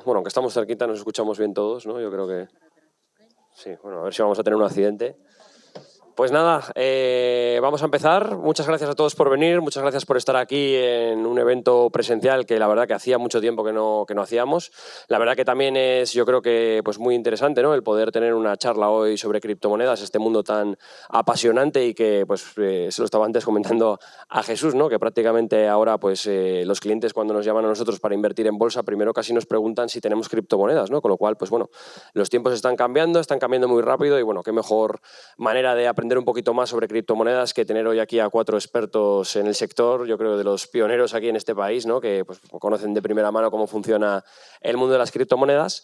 Bueno, aunque estamos cerquita, nos escuchamos bien todos, ¿no? Yo creo que sí. Bueno, a ver si vamos a tener un accidente. Pues nada, vamos a empezar. Muchas gracias a todos por venir, muchas gracias por estar aquí en un evento presencial que la verdad que hacía mucho tiempo que no hacíamos. La verdad que también es, yo creo que pues muy interesante, ¿no? El poder tener una charla hoy sobre criptomonedas, este mundo tan apasionante y que pues se lo estaba antes comentando a Jesús, ¿no? Que prácticamente ahora pues los clientes cuando nos llaman a nosotros para invertir en bolsa, primero casi nos preguntan si tenemos criptomonedas, ¿no? Con lo cual, pues bueno, los tiempos están cambiando muy rápido y bueno, qué mejor manera de aprender un poquito más sobre criptomonedas que tener hoy aquí a 4 expertos en el sector, yo creo de los pioneros aquí en este país, ¿no? Que pues, conocen de primera mano cómo funciona el mundo de las criptomonedas.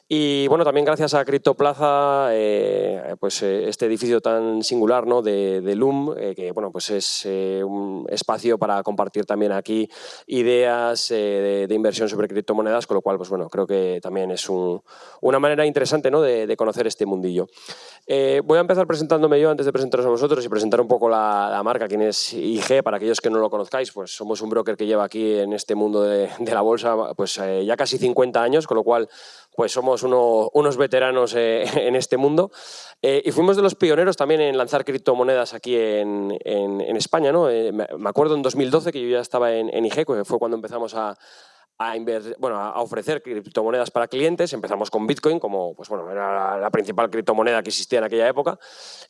Y bueno, también gracias a Criptoplaza, este edificio tan singular, ¿no? de Loom, que bueno, pues es un espacio para compartir también aquí ideas de inversión sobre criptomonedas, con lo cual, pues bueno, creo que también es una manera interesante, ¿no? de conocer este mundillo. Voy a empezar presentándome yo antes de presentaros a vosotros y presentar un poco la marca, quién es IG, para aquellos que no lo conozcáis, pues somos un broker que lleva aquí en este mundo de la bolsa pues ya casi 50 años, con lo cual pues somos unos veteranos en este mundo y fuimos de los pioneros también en lanzar criptomonedas aquí en España, ¿no? Me acuerdo en 2012 que yo ya estaba en IG, que fue cuando empezamos a ofrecer criptomonedas para clientes. Empezamos con Bitcoin, como pues bueno, era la principal criptomoneda que existía en aquella época.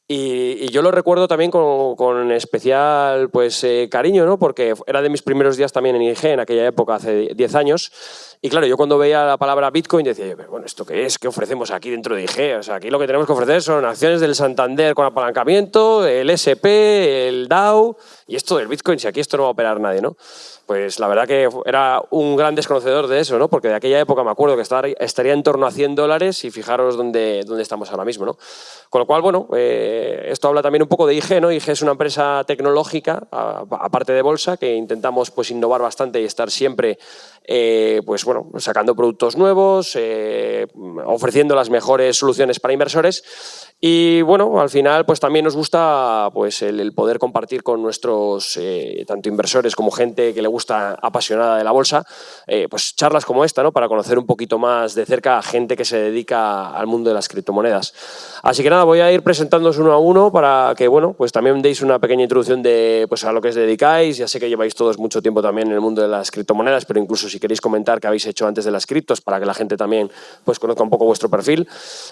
Y yo lo recuerdo también con especial pues, cariño, ¿no? Porque era de mis primeros días también en IG en aquella época, hace 10 años. Y claro, yo cuando veía la palabra Bitcoin decía, pero bueno, ¿esto qué es? ¿Qué ofrecemos aquí dentro de IG? O sea, aquí lo que tenemos que ofrecer son acciones del Santander con apalancamiento, el SP, el DAO y esto del Bitcoin, si aquí esto no va a operar nadie, ¿no? Pues la verdad que era un gran desconocedor de eso, ¿no? Porque de aquella época me acuerdo que estaría en torno a $100 y fijaros dónde estamos ahora mismo, ¿no? Con lo cual, bueno, esto habla también un poco de IG, ¿no? IG es una empresa tecnológica, aparte de bolsa, que intentamos pues innovar bastante y estar siempre pues bueno, sacando productos nuevos, ofreciendo las mejores soluciones para inversores y bueno, al final pues también nos gusta pues el poder compartir con nuestros tanto inversores como gente que le gusta apasionada de la bolsa, pues charlas como esta, ¿no? Para conocer un poquito más de cerca a gente que se dedica al mundo de las criptomonedas. Así que nada, voy a ir presentándoos uno a uno para que, bueno, pues también deis una pequeña introducción de pues a lo que os dedicáis. Ya sé que lleváis todos mucho tiempo también en el mundo de las criptomonedas, pero incluso si queréis comentar qué habéis hecho antes de las criptos para que la gente también pues conozca un poco vuestro perfil.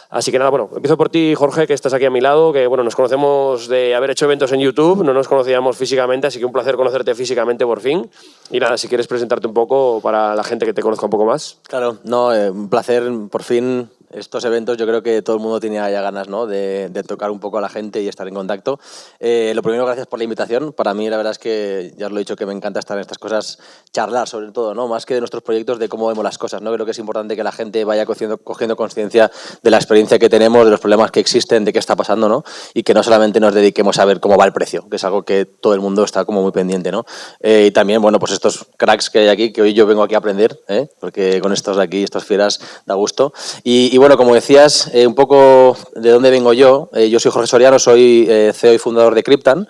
Así que nada, bueno, empiezo por ti, Jorge, que estás aquí a mi lado, que bueno, nos conocemos de haber hecho eventos en YouTube, no nos conocíamos físicamente, así que un placer conocerte físicamente por fin. Y nada, si quieres presentarte un poco para la gente que te conozca un poco más. Claro, no, un placer, por fin. Estos eventos yo creo que todo el mundo tenía ya ganas, ¿no? de tocar un poco a la gente y estar en contacto. Lo primero, gracias por la invitación. Para mí la verdad es que, ya os lo he dicho, que me encanta estar en estas cosas, charlar sobre todo, ¿no? Más que de nuestros proyectos, de cómo vemos las cosas, ¿no? Creo que es importante que la gente vaya cogiendo conciencia de la experiencia que tenemos, de los problemas que existen, de qué está pasando, ¿no? Y que no solamente nos dediquemos a ver cómo va el precio, que es algo que todo el mundo está como muy pendiente, ¿no? Y también, bueno, pues estos cracks que hay aquí, que hoy yo vengo aquí a aprender, porque con estos de aquí, estos fieras, da gusto. Y bueno, como decías, un poco de dónde vengo yo. Yo soy Jorge Soriano, soy CEO y fundador de Cryptan.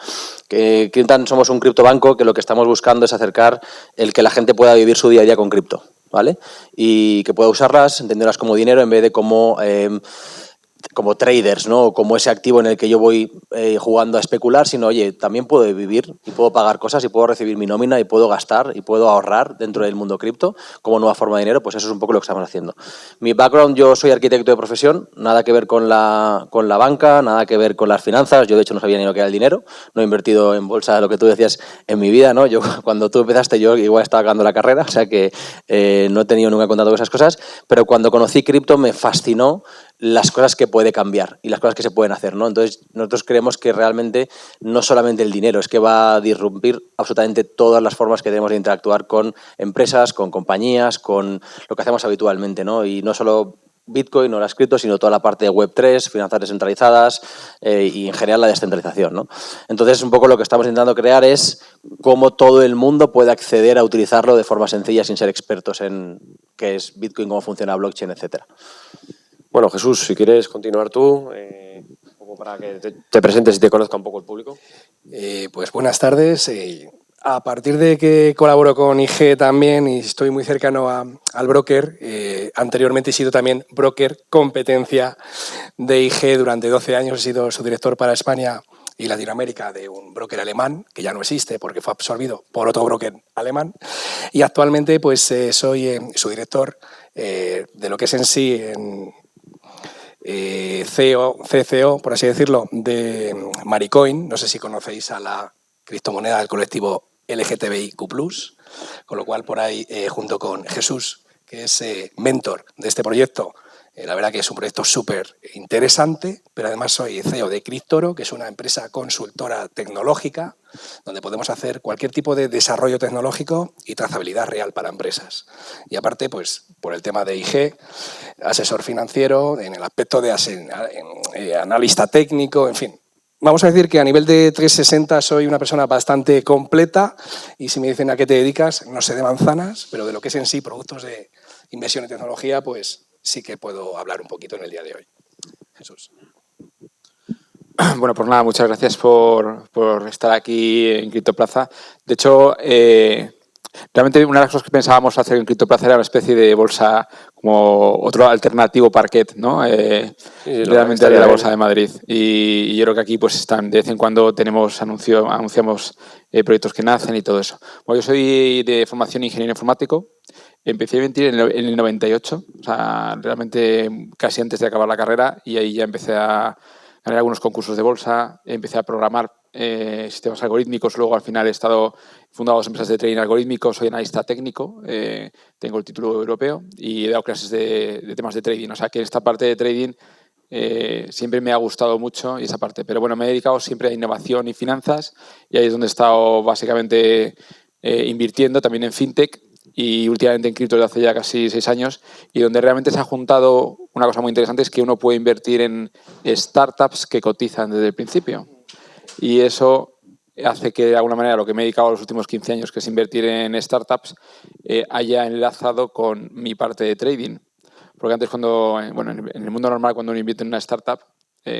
Cryptan somos un criptobanco que lo que estamos buscando es acercar el que la gente pueda vivir su día a día con cripto, ¿vale? Y que pueda usarlas, entenderlas como dinero en vez de como traders, ¿no? Como ese activo en el que yo voy jugando a especular, sino, oye, también puedo vivir y puedo pagar cosas y puedo recibir mi nómina y puedo gastar y puedo ahorrar dentro del mundo cripto como nueva forma de dinero. Pues eso es un poco lo que estamos haciendo. Mi background, yo soy arquitecto de profesión, nada que ver con la banca, nada que ver con las finanzas. Yo, de hecho, no sabía ni lo que era el dinero, no he invertido en bolsa, lo que tú decías, en mi vida, ¿no? Yo, cuando tú empezaste, yo igual estaba acabando la carrera, o sea que no he tenido nunca contacto con esas cosas, pero cuando conocí cripto me fascinó las cosas que puede cambiar y las cosas que se pueden hacer, ¿no? Entonces, nosotros creemos que realmente no solamente el dinero, es que va a disrumpir absolutamente todas las formas que tenemos de interactuar con empresas, con compañías, con lo que hacemos habitualmente, ¿no? Y no solo Bitcoin o las criptos, sino toda la parte de Web3, finanzas descentralizadas y en general la descentralización, ¿no? Entonces, un poco lo que estamos intentando crear es cómo todo el mundo puede acceder a utilizarlo de forma sencilla sin ser expertos en qué es Bitcoin, cómo funciona blockchain, etcétera. Bueno, Jesús, si quieres continuar tú, un poco para que te presentes y te conozca un poco el público. Pues buenas tardes. a partir de que colaboro con IG también y estoy muy cercano al broker, anteriormente he sido también broker competencia de IG durante 12 años, he sido su director para España y Latinoamérica de un broker alemán, que ya no existe porque fue absorbido por otro broker alemán, y actualmente pues soy su director de lo que es en sí CEO, CCO, por así decirlo, de Maricoin. No sé si conocéis a la criptomoneda del colectivo LGTBIQ+, con lo cual por ahí, junto con Jesús, que es mentor de este proyecto, la verdad que es un proyecto súper interesante, pero además soy CEO de Cryptoro, que es una empresa consultora tecnológica donde podemos hacer cualquier tipo de desarrollo tecnológico y trazabilidad real para empresas. Y aparte, pues por el tema de IG, asesor financiero, en el aspecto de analista técnico, en fin. Vamos a decir que a nivel de 360 soy una persona bastante completa y si me dicen a qué te dedicas, no sé de manzanas, pero de lo que es en sí productos de inversión y tecnología, pues sí que puedo hablar un poquito en el día de hoy. Jesús. Bueno, pues nada, muchas gracias por estar aquí en Criptoplaza. De hecho, realmente una de las cosas que pensábamos hacer en Criptoplaza era una especie de bolsa como otro alternativo parquet, ¿no? Sí, Realmente de la Bolsa de Madrid. Y yo creo que aquí pues están, de vez en cuando anunciamos proyectos que nacen y todo eso. Bueno, yo soy de formación ingeniero informático. Empecé a invertir en el 98, o sea, realmente casi antes de acabar la carrera, y ahí ya empecé a ganar algunos concursos de bolsa, empecé a programar sistemas algorítmicos, luego al final he fundado 2 empresas de trading algorítmico, soy analista técnico, tengo el título europeo y he dado clases de temas de trading, o sea que esta parte de trading siempre me ha gustado mucho y esa parte, pero bueno, me he dedicado siempre a innovación y finanzas y ahí es donde he estado básicamente invirtiendo también en fintech y últimamente en cripto desde hace ya casi 6 años y donde realmente se ha juntado una cosa muy interesante es que uno puede invertir en startups que cotizan desde el principio y eso hace que de alguna manera lo que me he dedicado los últimos 15 años, que es invertir en startups, haya enlazado con mi parte de trading. Porque antes bueno, en el mundo normal cuando uno invierte en una startup,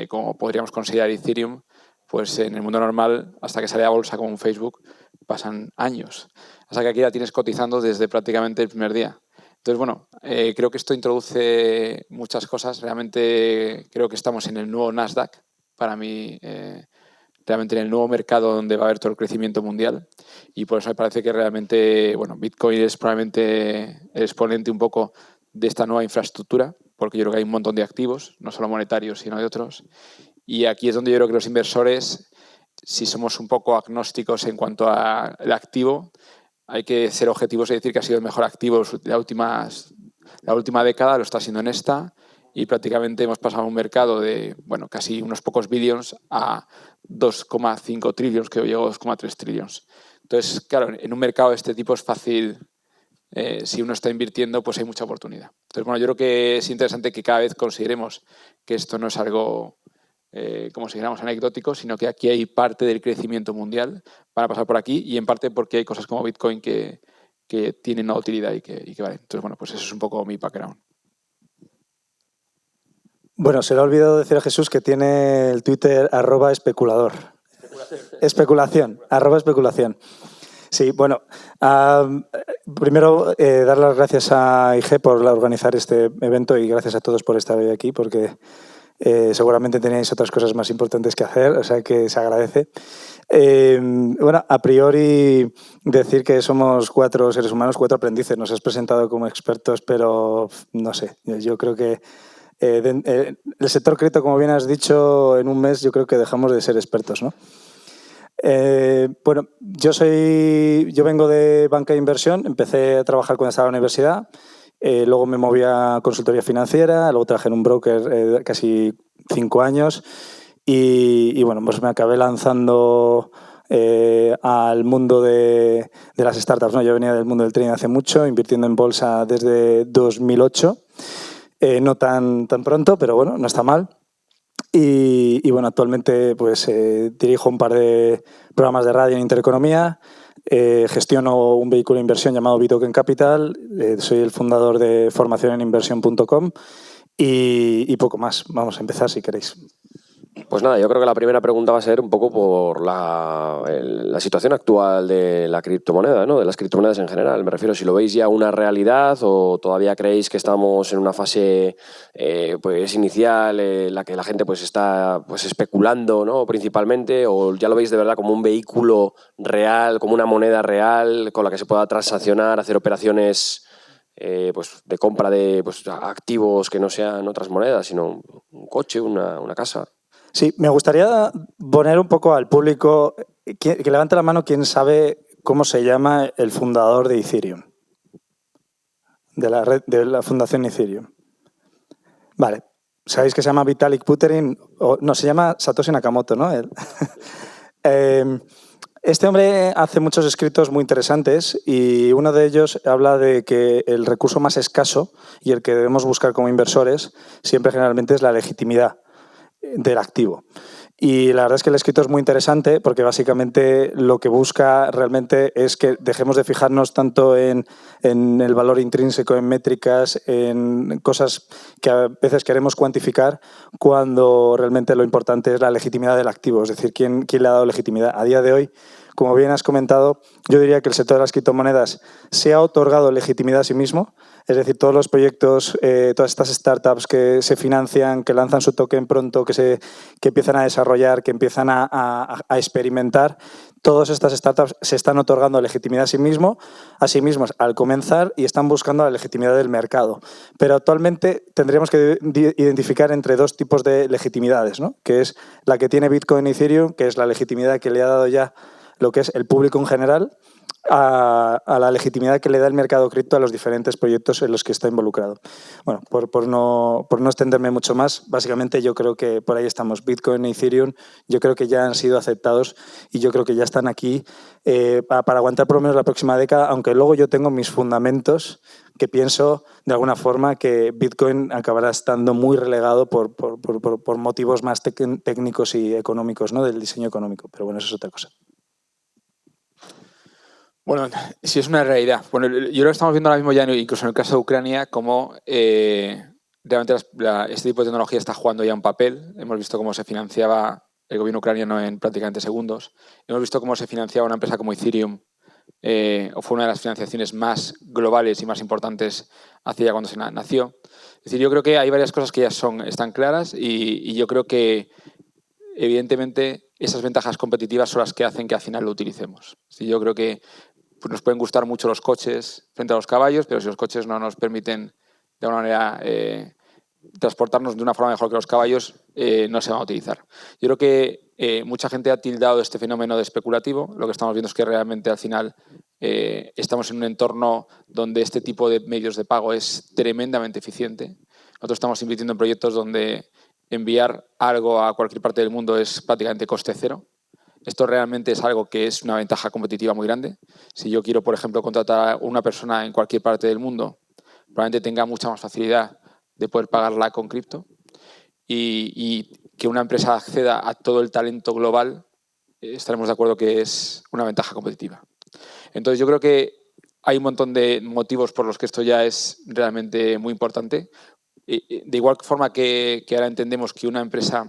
como podríamos considerar Ethereum, pues en el mundo normal, hasta que sale a bolsa como un Facebook, pasan años. Hasta que aquí la tienes cotizando desde prácticamente el primer día. Entonces, bueno, creo que esto introduce muchas cosas. Realmente creo que estamos en el nuevo Nasdaq. Para mí, realmente en el nuevo mercado donde va a haber todo el crecimiento mundial. Y por eso me parece que realmente, bueno, Bitcoin es probablemente el exponente un poco de esta nueva infraestructura, porque yo creo que hay un montón de activos, no solo monetarios, sino de otros. Y aquí es donde yo creo que los inversores, si somos un poco agnósticos en cuanto al activo, hay que ser objetivos y decir que ha sido el mejor activo la última década, lo está siendo en esta, y prácticamente hemos pasado a un mercado de, bueno, casi unos pocos billions a 2,5 trillions, que hoy llegó a 2,3 trillions. Entonces, claro, en un mercado de este tipo es fácil, si uno está invirtiendo, pues hay mucha oportunidad. Entonces, bueno, yo creo que es interesante que cada vez consideremos que esto no es algo, como si dijéramos, anecdótico, sino que aquí hay parte del crecimiento mundial para pasar por aquí y en parte porque hay cosas como Bitcoin que tienen una utilidad y que valen. Entonces, bueno, pues eso es un poco mi background. Bueno, se le ha olvidado decir a Jesús que tiene el Twitter @especulador. Especulación, @especulación. Sí, bueno, primero dar las gracias a IG por organizar este evento y gracias a todos por estar hoy aquí porque seguramente tenéis otras cosas más importantes que hacer, o sea que se agradece. Bueno, a priori decir que somos 4 seres humanos, 4 aprendices. Nos has presentado como expertos, pero no sé, yo creo que el sector cripto, como bien has dicho, en un mes yo creo que dejamos de ser expertos, ¿no? Bueno, yo vengo de banca de inversión, empecé a trabajar cuando estaba en la universidad, luego me moví a consultoría financiera, luego trabajé en un broker casi 5 años y bueno, pues me acabé lanzando al mundo de las startups, ¿no? Yo venía del mundo del trading hace mucho, invirtiendo en bolsa desde 2008. No tan pronto, pero bueno, no está mal. Y bueno, actualmente pues dirijo un par de programas de radio en Intereconomía, gestiono un vehículo de inversión llamado Bitoken Capital, soy el fundador de formacioneninversión.com y poco más. Vamos a empezar si queréis. Pues nada, yo creo que la primera pregunta va a ser un poco por la situación actual de la criptomoneda, ¿no? De las criptomonedas en general. Me refiero, si lo veis ya una realidad o todavía creéis que estamos en una fase pues inicial en la que la gente pues está pues especulando, ¿no? Principalmente, o ya lo veis de verdad como un vehículo real, como una moneda real con la que se pueda transaccionar, hacer operaciones pues de compra de pues, activos que no sean otras monedas, sino un coche, una casa. Sí, me gustaría poner un poco al público que levante la mano quien sabe cómo se llama el fundador de Ethereum, de la fundación Ethereum. Vale, sabéis que se llama Vitalik Buterin, no, se llama Satoshi Nakamoto, ¿no? Este hombre hace muchos escritos muy interesantes y uno de ellos habla de que el recurso más escaso y el que debemos buscar como inversores siempre generalmente es la legitimidad del activo. Y la verdad es que el escrito es muy interesante porque básicamente lo que busca realmente es que dejemos de fijarnos tanto en el valor intrínseco, en métricas, en cosas que a veces queremos cuantificar, cuando realmente lo importante es la legitimidad del activo, es decir, quién le ha dado legitimidad. A día de hoy, como bien has comentado, yo diría que el sector de las criptomonedas se ha otorgado legitimidad a sí mismo, es decir, todos los proyectos, todas estas startups que se financian, que lanzan su token pronto, que empiezan a desarrollar, que empiezan a experimentar, todas estas startups se están otorgando legitimidad a sí mismos al comenzar y están buscando la legitimidad del mercado. Pero actualmente tendríamos que identificar entre dos tipos de legitimidades, ¿no? Que es la que tiene Bitcoin y Ethereum, que es la legitimidad que le ha dado ya lo que es el público en general, a la legitimidad que le da el mercado cripto a los diferentes proyectos en los que está involucrado. Bueno, por no extenderme mucho más, básicamente yo creo que por ahí estamos. Bitcoin y Ethereum yo creo que ya han sido aceptados y yo creo que ya están aquí para aguantar por lo menos la próxima década, aunque luego yo tengo mis fundamentos que pienso de alguna forma que Bitcoin acabará estando muy relegado por motivos más técnicos y económicos, ¿no? Del diseño económico, pero bueno, eso es otra cosa. Bueno, sí es una realidad. Bueno, yo creo que estamos viendo ahora mismo ya, incluso en el caso de Ucrania, cómo realmente este tipo de tecnología está jugando ya un papel. Hemos visto cómo se financiaba el gobierno ucraniano en prácticamente segundos. Hemos visto cómo se financiaba una empresa como Ethereum, o fue una de las financiaciones más globales y más importantes hacia cuando se nació. Es decir, yo creo que hay varias cosas que ya están claras y yo creo que evidentemente esas ventajas competitivas son las que hacen que al final lo utilicemos. Sí, yo creo que pues, nos pueden gustar mucho los coches frente a los caballos, pero si los coches no nos permiten de alguna manera transportarnos de una forma mejor que los caballos, no se van a utilizar. Yo creo que mucha gente ha tildado este fenómeno de especulativo. Lo que estamos viendo es que realmente al final estamos en un entorno donde este tipo de medios de pago es tremendamente eficiente. Nosotros estamos invirtiendo en proyectos donde enviar algo a cualquier parte del mundo es prácticamente coste cero. Esto realmente es algo que es una ventaja competitiva muy grande. Si yo quiero, por ejemplo, contratar a una persona en cualquier parte del mundo, probablemente tenga mucha más facilidad de poder pagarla con cripto y que una empresa acceda a todo el talento global, estaremos de acuerdo que es una ventaja competitiva. Entonces yo creo que hay un montón de motivos por los que esto ya es realmente muy importante. De igual forma que ahora entendemos que una empresa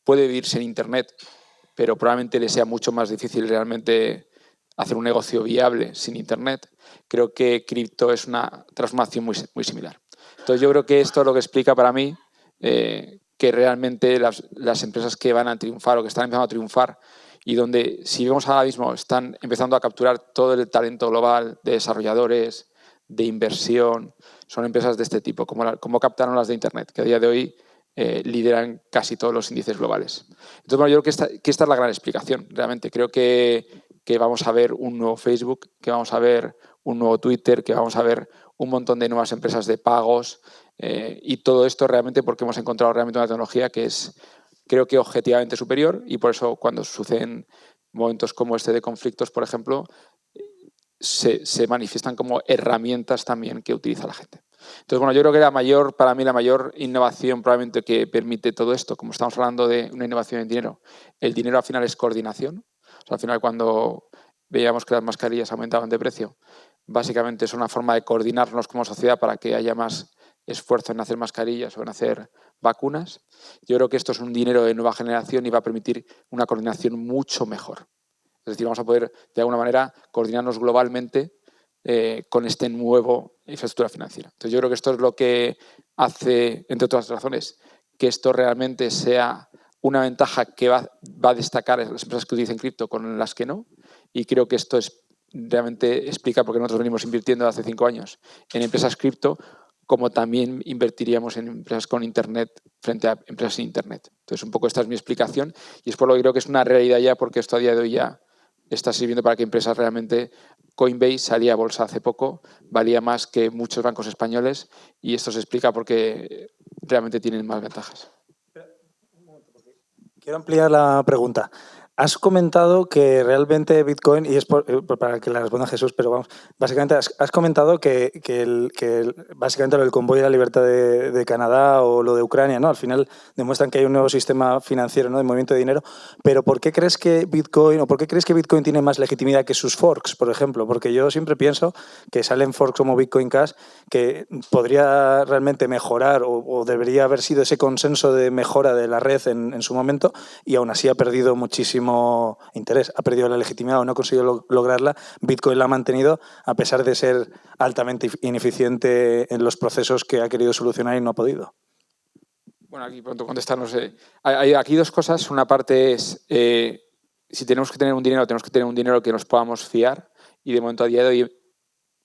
puede vivir sin Internet, pero probablemente le sea mucho más difícil realmente hacer un negocio viable sin Internet, creo que cripto es una transformación muy, muy similar. Entonces yo creo que esto es lo que explica para mí que realmente las empresas que van a triunfar o que están empezando a triunfar y donde, si vemos ahora mismo, están empezando a capturar todo el talento global de desarrolladores, de inversión, son empresas de este tipo, como captaron las de Internet, que a día de hoy lideran casi todos los índices globales. Entonces, bueno, yo creo que esta es la gran explicación, realmente. Creo que vamos a ver un nuevo Facebook, que vamos a ver un nuevo Twitter, que vamos a ver un montón de nuevas empresas de pagos y todo esto realmente porque hemos encontrado realmente una tecnología que es, creo que objetivamente superior y por eso cuando suceden momentos como este de conflictos, por ejemplo, se manifiestan como herramientas también que utiliza la gente. Entonces, bueno, yo creo que para mí la mayor innovación probablemente que permite todo esto, como estamos hablando de una innovación en dinero, el dinero al final es coordinación. O sea, al final cuando veíamos que las mascarillas aumentaban de precio, básicamente es una forma de coordinarnos como sociedad para que haya más esfuerzo en hacer mascarillas o en hacer vacunas. Yo creo que esto es un dinero de nueva generación y va a permitir una coordinación mucho mejor. Es decir, vamos a poder, de alguna manera, coordinarnos globalmente con este nuevo infraestructura financiera. Entonces, yo creo que esto es lo que hace, entre otras razones, que esto realmente sea una ventaja que va a destacar en las empresas que utilicen cripto con las que no. Y creo que esto realmente explica por qué nosotros venimos invirtiendo hace 5 años en empresas cripto, como también invertiríamos en empresas con Internet frente a empresas sin Internet. Entonces, un poco esta es mi explicación y es por lo que creo que es una realidad ya, porque esto a día de hoy ya está sirviendo para que empresas realmente... Coinbase salía a bolsa hace poco, valía más que muchos bancos españoles y esto se explica porque realmente tienen más ventajas. Quiero ampliar la pregunta. Has comentado que realmente Bitcoin, y es para que la responda Jesús, pero vamos, básicamente has comentado que básicamente lo del convoy de la libertad de Canadá o lo de Ucrania, ¿no? Al final demuestran que hay un nuevo sistema financiero, ¿no?, de movimiento de dinero, pero ¿por qué crees que Bitcoin tiene más legitimidad que sus forks, por ejemplo? Porque yo siempre pienso que salen forks como Bitcoin Cash que podría realmente mejorar o debería haber sido ese consenso de mejora de la red en su momento, y aún así ha perdido muchísimo interés, ha perdido la legitimidad o no ha conseguido lograrla. Bitcoin la ha mantenido a pesar de ser altamente ineficiente en los procesos que ha querido solucionar y no ha podido. Bueno, aquí pronto contestar, no sé. Hay aquí dos cosas. Una parte es, si tenemos que tener un dinero que nos podamos fiar, y de momento a día de hoy,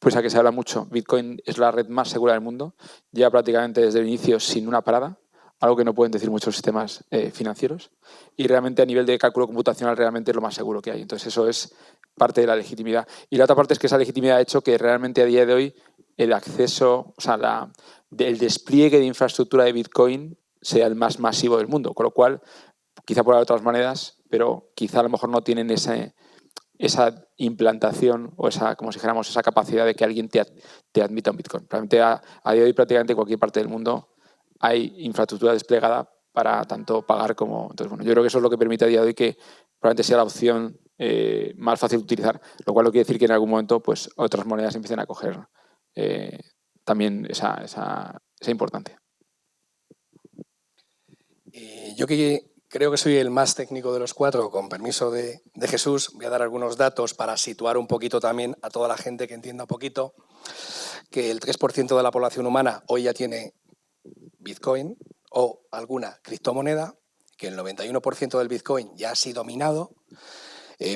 pues a que se habla mucho, Bitcoin es la red más segura del mundo, lleva prácticamente desde el inicio sin una parada, algo que no pueden decir muchos sistemas financieros, y realmente a nivel de cálculo computacional realmente es lo más seguro que hay. Entonces eso es parte de la legitimidad. Y la otra parte es que esa legitimidad ha hecho que realmente a día de hoy el acceso, o sea, el despliegue de infraestructura de Bitcoin sea el más masivo del mundo, con lo cual, quizá por otras maneras, pero quizá a lo mejor no tienen esa implantación o esa, como si dijéramos, esa capacidad de que alguien te admita un Bitcoin. Realmente a día de hoy prácticamente en cualquier parte del mundo hay infraestructura desplegada para tanto pagar como... Entonces, bueno, yo creo que eso es lo que permite a día de hoy que probablemente sea la opción más fácil de utilizar, lo cual no quiere decir que en algún momento pues otras monedas empiecen a coger también esa importancia. Yo que creo que soy el más técnico de los cuatro, con permiso de Jesús, voy a dar algunos datos para situar un poquito también a toda la gente que entienda un poquito que el 3% de la población humana hoy ya tiene Bitcoin o alguna criptomoneda, que el 91% del Bitcoin ya ha sido minado.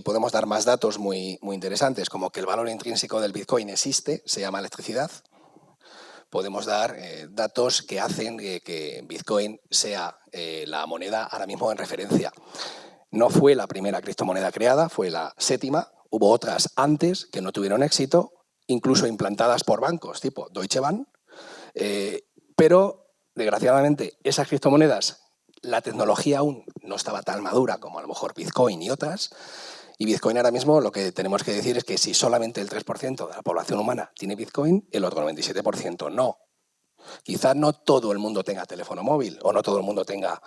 Podemos dar más datos muy interesantes, como que el valor intrínseco del Bitcoin existe, se llama electricidad. Podemos dar datos que hacen que Bitcoin sea la moneda ahora mismo en referencia. No fue la primera criptomoneda creada, fue la 7ª. Hubo otras antes que no tuvieron éxito, incluso implantadas por bancos tipo Deutsche Bank. Pero, desgraciadamente, esas criptomonedas, la tecnología aún no estaba tan madura como a lo mejor Bitcoin y otras. Y Bitcoin ahora mismo lo que tenemos que decir es que si solamente el 3% de la población humana tiene Bitcoin, el otro 97% no. Quizás no todo el mundo tenga teléfono móvil o no todo el mundo tenga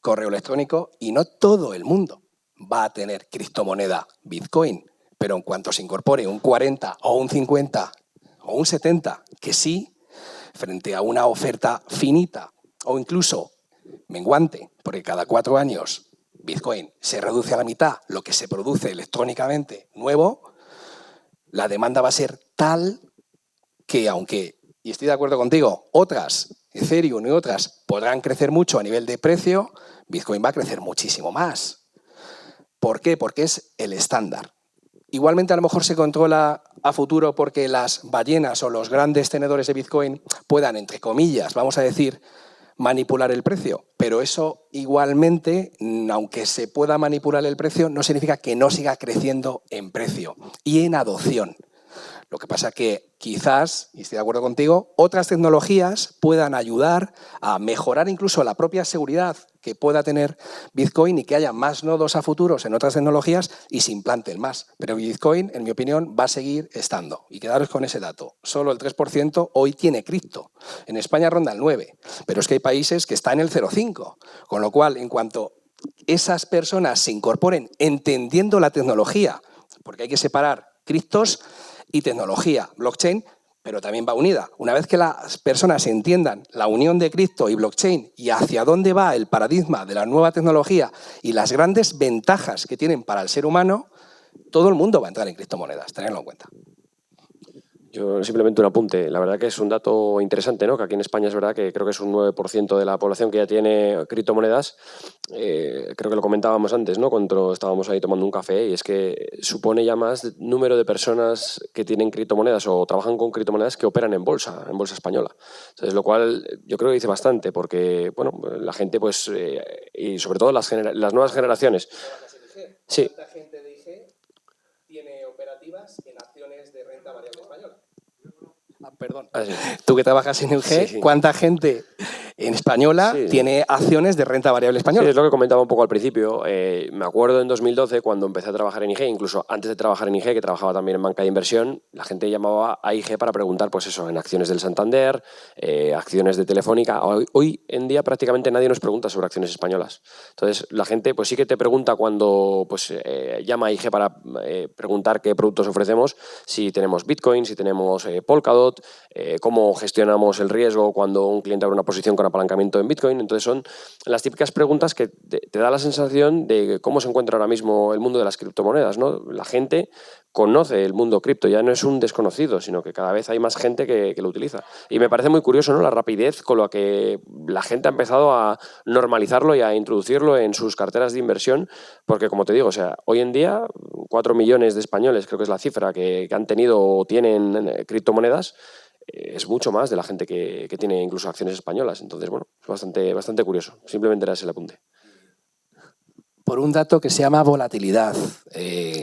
correo electrónico y no todo el mundo va a tener criptomoneda Bitcoin. Pero en cuanto se incorpore un 40 o un 50 o un 70, que sí, frente a una oferta finita o incluso menguante, porque cada 4 años Bitcoin se reduce a la mitad lo que se produce electrónicamente nuevo, la demanda va a ser tal que aunque, y estoy de acuerdo contigo, otras, Ethereum y otras, podrán crecer mucho a nivel de precio, Bitcoin va a crecer muchísimo más. ¿Por qué? Porque es el estándar. Igualmente a lo mejor se controla a futuro porque las ballenas o los grandes tenedores de Bitcoin puedan, entre comillas, vamos a decir, manipular el precio, pero eso igualmente, aunque se pueda manipular el precio, no significa que no siga creciendo en precio y en adopción. Lo que pasa que quizás, y estoy de acuerdo contigo, otras tecnologías puedan ayudar a mejorar incluso la propia seguridad que pueda tener Bitcoin y que haya más nodos a futuros en otras tecnologías y se implanten más. Pero Bitcoin, en mi opinión, va a seguir estando. Y quedaros con ese dato. Solo el 3% hoy tiene cripto. En España ronda el 9%, pero es que hay países que están en el 0,5%. Con lo cual, en cuanto esas personas se incorporen entendiendo la tecnología, porque hay que separar criptos y tecnología. Blockchain pero también va unida. Una vez que las personas entiendan la unión de cripto y blockchain y hacia dónde va el paradigma de la nueva tecnología y las grandes ventajas que tienen para el ser humano, todo el mundo va a entrar en criptomonedas, tenedlo en cuenta. Yo simplemente un apunte. La verdad que es un dato interesante, ¿no? Que aquí en España es verdad que creo que es un 9% de la población que ya tiene criptomonedas. Creo que lo comentábamos antes, ¿no? Cuando estábamos ahí tomando un café, y es que supone ya más número de personas que tienen criptomonedas o trabajan con criptomonedas que operan en bolsa española. Entonces, lo cual yo creo que dice bastante, porque, bueno, la gente, pues, y sobre todo las nuevas generaciones. Sí. ¿Cuánta gente de IG tiene operativas en acciones de renta variable española? Perdón. Sí. Tú que trabajas en el G, Sí. ¿cuánta gente en española tiene acciones de renta variable española? Sí, es lo que comentaba un poco al principio. Me acuerdo en 2012 cuando empecé a trabajar en IG, incluso antes de trabajar en IG, que trabajaba también en banca de inversión, la gente llamaba a IG para preguntar, pues eso, en acciones del Santander, acciones de Telefónica. Hoy en día prácticamente nadie nos pregunta sobre acciones españolas. Entonces, la gente pues sí que te pregunta cuando pues, llama a IG para preguntar qué productos ofrecemos, si tenemos Bitcoin, si tenemos Polkadot, cómo gestionamos el riesgo cuando un cliente abre una posición con apalancamiento en Bitcoin. Entonces son las típicas preguntas que te da la sensación de cómo se encuentra ahora mismo el mundo de las criptomonedas, ¿no? La gente conoce el mundo cripto, ya no es un desconocido, sino que cada vez hay más gente que lo utiliza. Y me parece muy curioso, ¿no? La rapidez con la que la gente ha empezado a normalizarlo y a introducirlo en sus carteras de inversión, porque como te digo, o sea, hoy en día 4 millones de españoles, creo que es la cifra, que han tenido o tienen criptomonedas, es mucho más de la gente que tiene incluso acciones españolas. Entonces, bueno, es bastante curioso. Simplemente era ese el apunte. Por un dato que se llama volatilidad.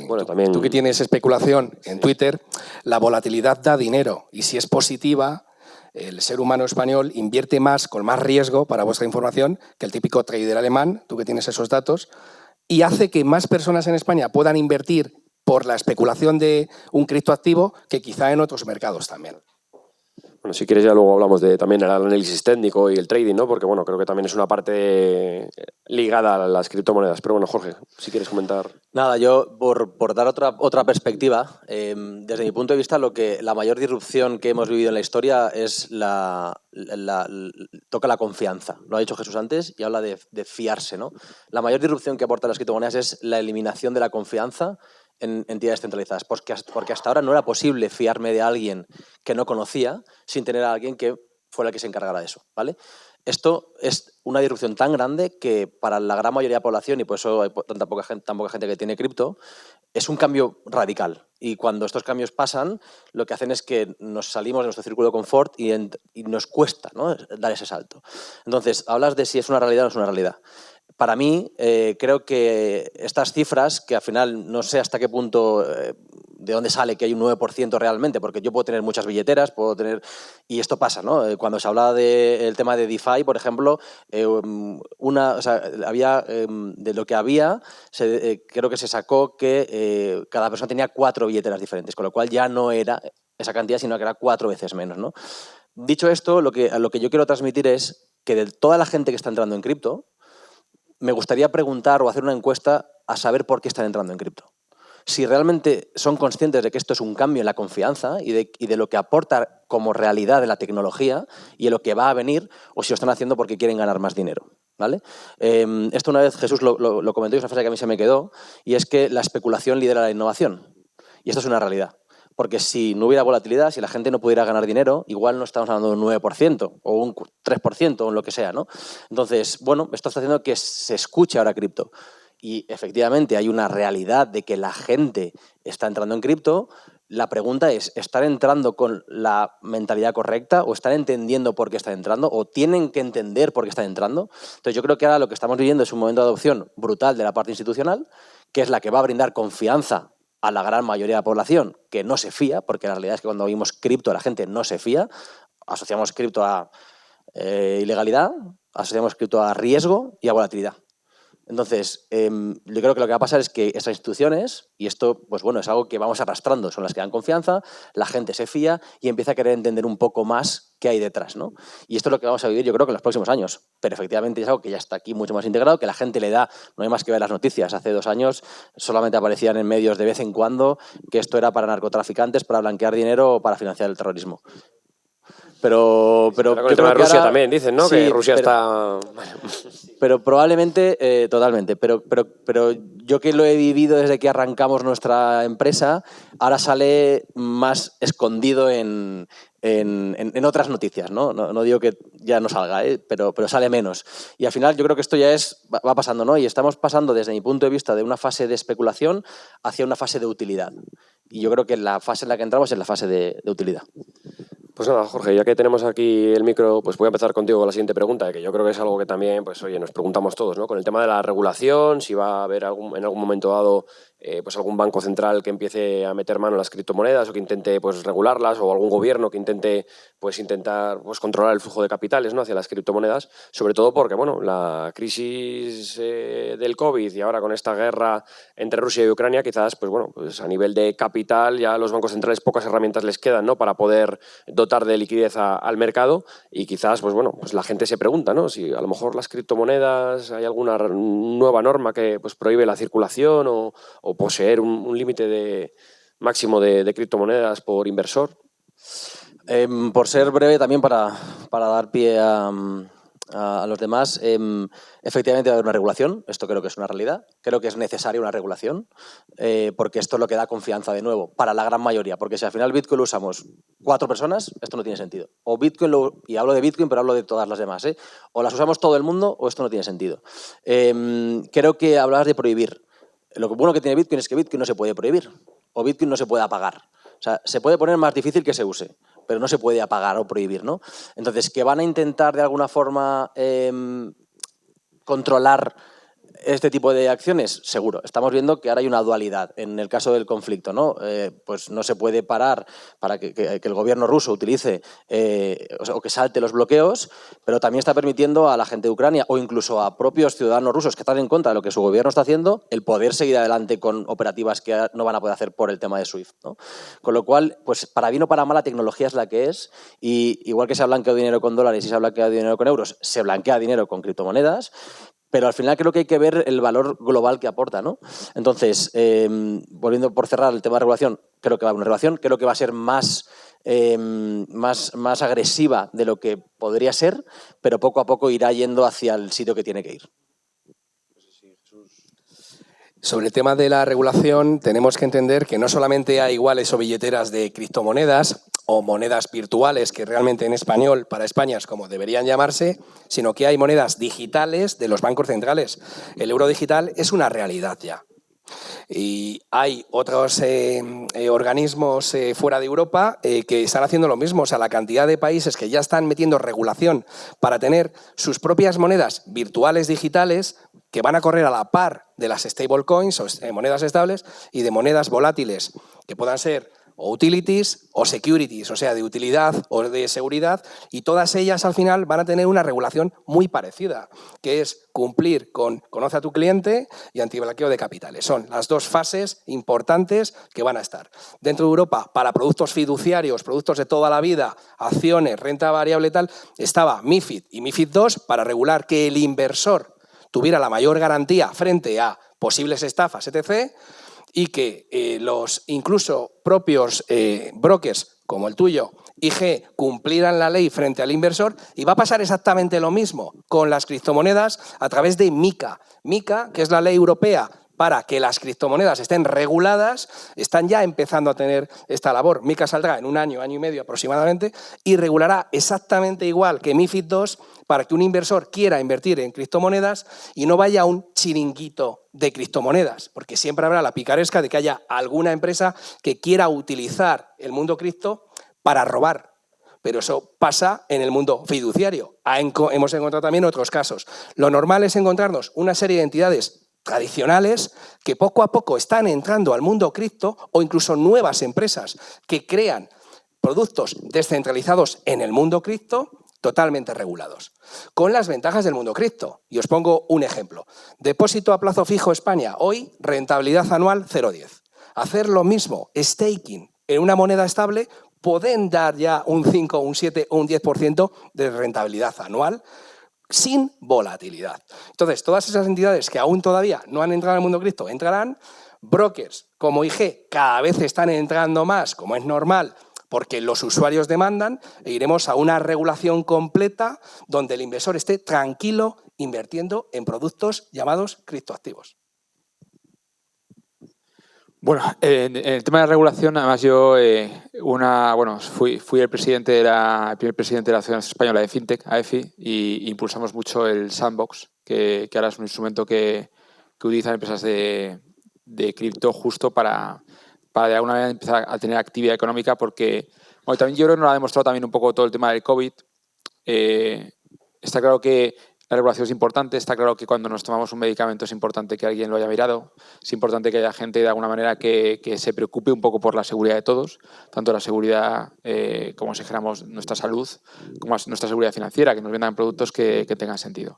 Bueno, también... Tú que tienes especulación en Twitter, la volatilidad da dinero y si es positiva, el ser humano español invierte más, con más riesgo, para vuestra información, que el típico trader alemán, tú que tienes esos datos, y hace que más personas en España puedan invertir por la especulación de un criptoactivo que quizá en otros mercados también. Bueno, si quieres ya luego hablamos de también el análisis técnico y el trading, ¿no? Porque, bueno, creo que también es una parte ligada a las criptomonedas. Pero bueno, Jorge, si quieres comentar... Nada, yo por dar otra perspectiva, desde mi punto de vista, la mayor disrupción que hemos vivido en la historia es toca la confianza. Lo ha dicho Jesús antes y habla de fiarse, ¿no? La mayor disrupción que aportan las criptomonedas es la eliminación de la confianza en entidades centralizadas, porque hasta ahora no era posible fiarme de alguien que no conocía sin tener a alguien que fuera el que se encargara de eso, ¿vale? Esto es una disrupción tan grande que para la gran mayoría de la población, y por eso hay tan poca gente que tiene cripto, es un cambio radical. Y cuando estos cambios pasan, lo que hacen es que nos salimos de nuestro círculo de confort y nos cuesta, ¿no?, dar ese salto. Entonces, hablas de si es una realidad o no es una realidad. Para mí, creo que estas cifras, que al final no sé hasta qué punto, de dónde sale que hay un 9% realmente, porque yo puedo tener muchas billeteras, y esto pasa, ¿no? Cuando se hablaba del tema de DeFi, por ejemplo, había, de lo que había, creo que se sacó que cada persona tenía 4 billeteras diferentes, con lo cual ya no era esa cantidad, sino que era 4 veces menos, ¿no? Dicho esto, lo que yo quiero transmitir es que de toda la gente que está entrando en cripto, me gustaría preguntar o hacer una encuesta a saber por qué están entrando en cripto. Si realmente son conscientes de que esto es un cambio en la confianza y de lo que aporta como realidad de la tecnología y de lo que va a venir, o si lo están haciendo porque quieren ganar más dinero, ¿vale? Esto una vez Jesús lo comentó y es una frase que a mí se me quedó, y es que la especulación lidera la innovación. Y esto es una realidad. Porque si no hubiera volatilidad, si la gente no pudiera ganar dinero, igual no estamos hablando de un 9% o un 3% o lo que sea, ¿no? Entonces, bueno, esto está haciendo que se escuche ahora cripto. Y efectivamente hay una realidad de que la gente está entrando en cripto. La pregunta es, ¿están entrando con la mentalidad correcta o están entendiendo por qué están entrando o tienen que entender por qué están entrando? Entonces yo creo que ahora lo que estamos viviendo es un momento de adopción brutal de la parte institucional, que es la que va a brindar confianza a la gran mayoría de la población que no se fía, porque la realidad es que cuando vimos cripto la gente no se fía, asociamos cripto a ilegalidad, asociamos cripto a riesgo y a volatilidad. Entonces, yo creo que lo que va a pasar es que estas instituciones, y esto pues bueno, es algo que vamos arrastrando, son las que dan confianza, la gente se fía y empieza a querer entender un poco más qué hay detrás, ¿no? Y esto es lo que vamos a vivir yo creo que en los próximos años. Pero efectivamente es algo que ya está aquí mucho más integrado, que la gente le da, no hay más que ver las noticias. Hace 2 años solamente aparecían en medios de vez en cuando que esto era para narcotraficantes, para blanquear dinero o para financiar el terrorismo. Pero Con yo el tema de creo que Rusia ahora, también dicen, ¿no? sí, Que Rusia pero, está... pero probablemente, totalmente, pero yo que lo he vivido desde que arrancamos nuestra empresa, ahora sale más escondido en otras noticias, ¿no? No digo que ya no salga, pero sale menos. Y al final yo creo que esto ya va pasando, ¿no? Y estamos pasando desde mi punto de vista de una fase de especulación hacia una fase de utilidad. Y yo creo que la fase en la que entramos es la fase de utilidad. Pues nada, Jorge, ya que tenemos aquí el micro, pues voy a empezar contigo con la siguiente pregunta, que yo creo que es algo que también, pues oye, nos preguntamos todos, ¿no? Con el tema de la regulación, si va a haber en algún momento dado pues algún banco central que empiece a meter mano en las criptomonedas o que intente pues regularlas, o algún gobierno que intente intentar controlar el flujo de capitales, ¿no? Hacia las criptomonedas, sobre todo porque bueno, la crisis del COVID y ahora con esta guerra entre Rusia y Ucrania, quizás pues bueno, pues a nivel de capital ya a los bancos centrales pocas herramientas les quedan, ¿no? Para poder dotar de liquidez al mercado, y quizás pues bueno, pues la gente se pregunta, ¿no? Si a lo mejor las criptomonedas, hay alguna nueva norma que pues prohíbe la circulación o poseer un límite máximo de criptomonedas por inversor. Por ser breve también para dar pie a los demás, efectivamente va a haber una regulación, esto creo que es una realidad, creo que es necesaria una regulación, porque esto es lo que da confianza de nuevo, para la gran mayoría, porque si al final Bitcoin lo usamos 4 personas, esto no tiene sentido. O Bitcoin, y hablo de Bitcoin, pero hablo de todas las demás, o las usamos todo el mundo o esto no tiene sentido. Creo que hablabas de prohibir. Lo bueno que tiene Bitcoin es que Bitcoin no se puede prohibir, o Bitcoin no se puede apagar. O sea, se puede poner más difícil que se use, pero no se puede apagar o prohibir, ¿no? Entonces, que van a intentar de alguna forma controlar este tipo de acciones, seguro. Estamos viendo que ahora hay una dualidad en el caso del conflicto, ¿no? Pues no se puede parar para que el gobierno ruso utilice o que salte los bloqueos, pero también está permitiendo a la gente de Ucrania o incluso a propios ciudadanos rusos que están en contra de lo que su gobierno está haciendo, el poder seguir adelante con operativas que no van a poder hacer por el tema de SWIFT, ¿no? Con lo cual, pues para bien o para mal, la tecnología es la que es, y igual que se ha blanqueado dinero con dólares y se ha blanqueado dinero con euros, se blanquea dinero con criptomonedas. Pero al final creo que hay que ver el valor global que aporta, ¿no? Entonces, volviendo por cerrar el tema de regulación, creo que va a haber una regulación, creo que va a ser más agresiva de lo que podría ser, pero poco a poco irá yendo hacia el sitio que tiene que ir. Sobre el tema de la regulación, tenemos que entender que no solamente hay wallets o billeteras de criptomonedas o monedas virtuales, que realmente en español, para España es como deberían llamarse, sino que hay monedas digitales de los bancos centrales. El euro digital es una realidad ya. Y hay otros organismos fuera de Europa que están haciendo lo mismo. O sea, la cantidad de países que ya están metiendo regulación para tener sus propias monedas virtuales digitales que van a correr a la par de las stablecoins o monedas estables y de monedas volátiles que puedan ser o utilities o securities, o sea, de utilidad o de seguridad, y todas ellas al final van a tener una regulación muy parecida, que es cumplir con conoce a tu cliente y antiblanqueo de capitales. Son las 2 fases importantes que van a estar. Dentro de Europa, para productos fiduciarios, productos de toda la vida, acciones, renta variable y tal, estaba MiFID y MiFID II para regular que el inversor tuviera la mayor garantía frente a posibles estafas, etc., y que los incluso propios brokers como el tuyo, IG, cumplieran la ley frente al inversor, y va a pasar exactamente lo mismo con las criptomonedas a través de MiCA. MiCA, que es la ley europea para que las criptomonedas estén reguladas, están ya empezando a tener esta labor. MiCA saldrá en 1 año, año y medio aproximadamente, y regulará exactamente igual que MiFID II para que un inversor quiera invertir en criptomonedas y no vaya a un chiringuito de criptomonedas, porque siempre habrá la picaresca de que haya alguna empresa que quiera utilizar el mundo cripto para robar. Pero eso pasa en el mundo fiduciario. Hemos encontrado también otros casos. Lo normal es encontrarnos una serie de entidades tradicionales que poco a poco están entrando al mundo cripto, o incluso nuevas empresas que crean productos descentralizados en el mundo cripto, totalmente regulados, con las ventajas del mundo cripto. Y os pongo un ejemplo. Depósito a plazo fijo España, hoy rentabilidad anual 0,10. Hacer lo mismo, staking, en una moneda estable, pueden dar ya un 5, un 7 o un 10% de rentabilidad anual sin volatilidad. Entonces, todas esas entidades que aún todavía no han entrado en el mundo cripto entrarán. Brokers como IG cada vez están entrando más, como es normal, porque los usuarios demandan, e iremos a una regulación completa donde el inversor esté tranquilo invirtiendo en productos llamados criptoactivos. Bueno, en el tema de la regulación, además yo fui el primer presidente de la Asociación Española de FinTech, AEFI, y impulsamos mucho el Sandbox, que ahora es un instrumento que utilizan empresas de cripto justo para de alguna manera empezar a tener actividad económica, porque también yo creo que nos lo ha demostrado también un poco todo el tema del COVID. Está claro que la regulación es importante, está claro que cuando nos tomamos un medicamento es importante que alguien lo haya mirado, es importante que haya gente de alguna manera que se preocupe un poco por la seguridad de todos, tanto la seguridad como si dijéramos nuestra salud, como nuestra seguridad financiera, que nos vendan productos que tengan sentido.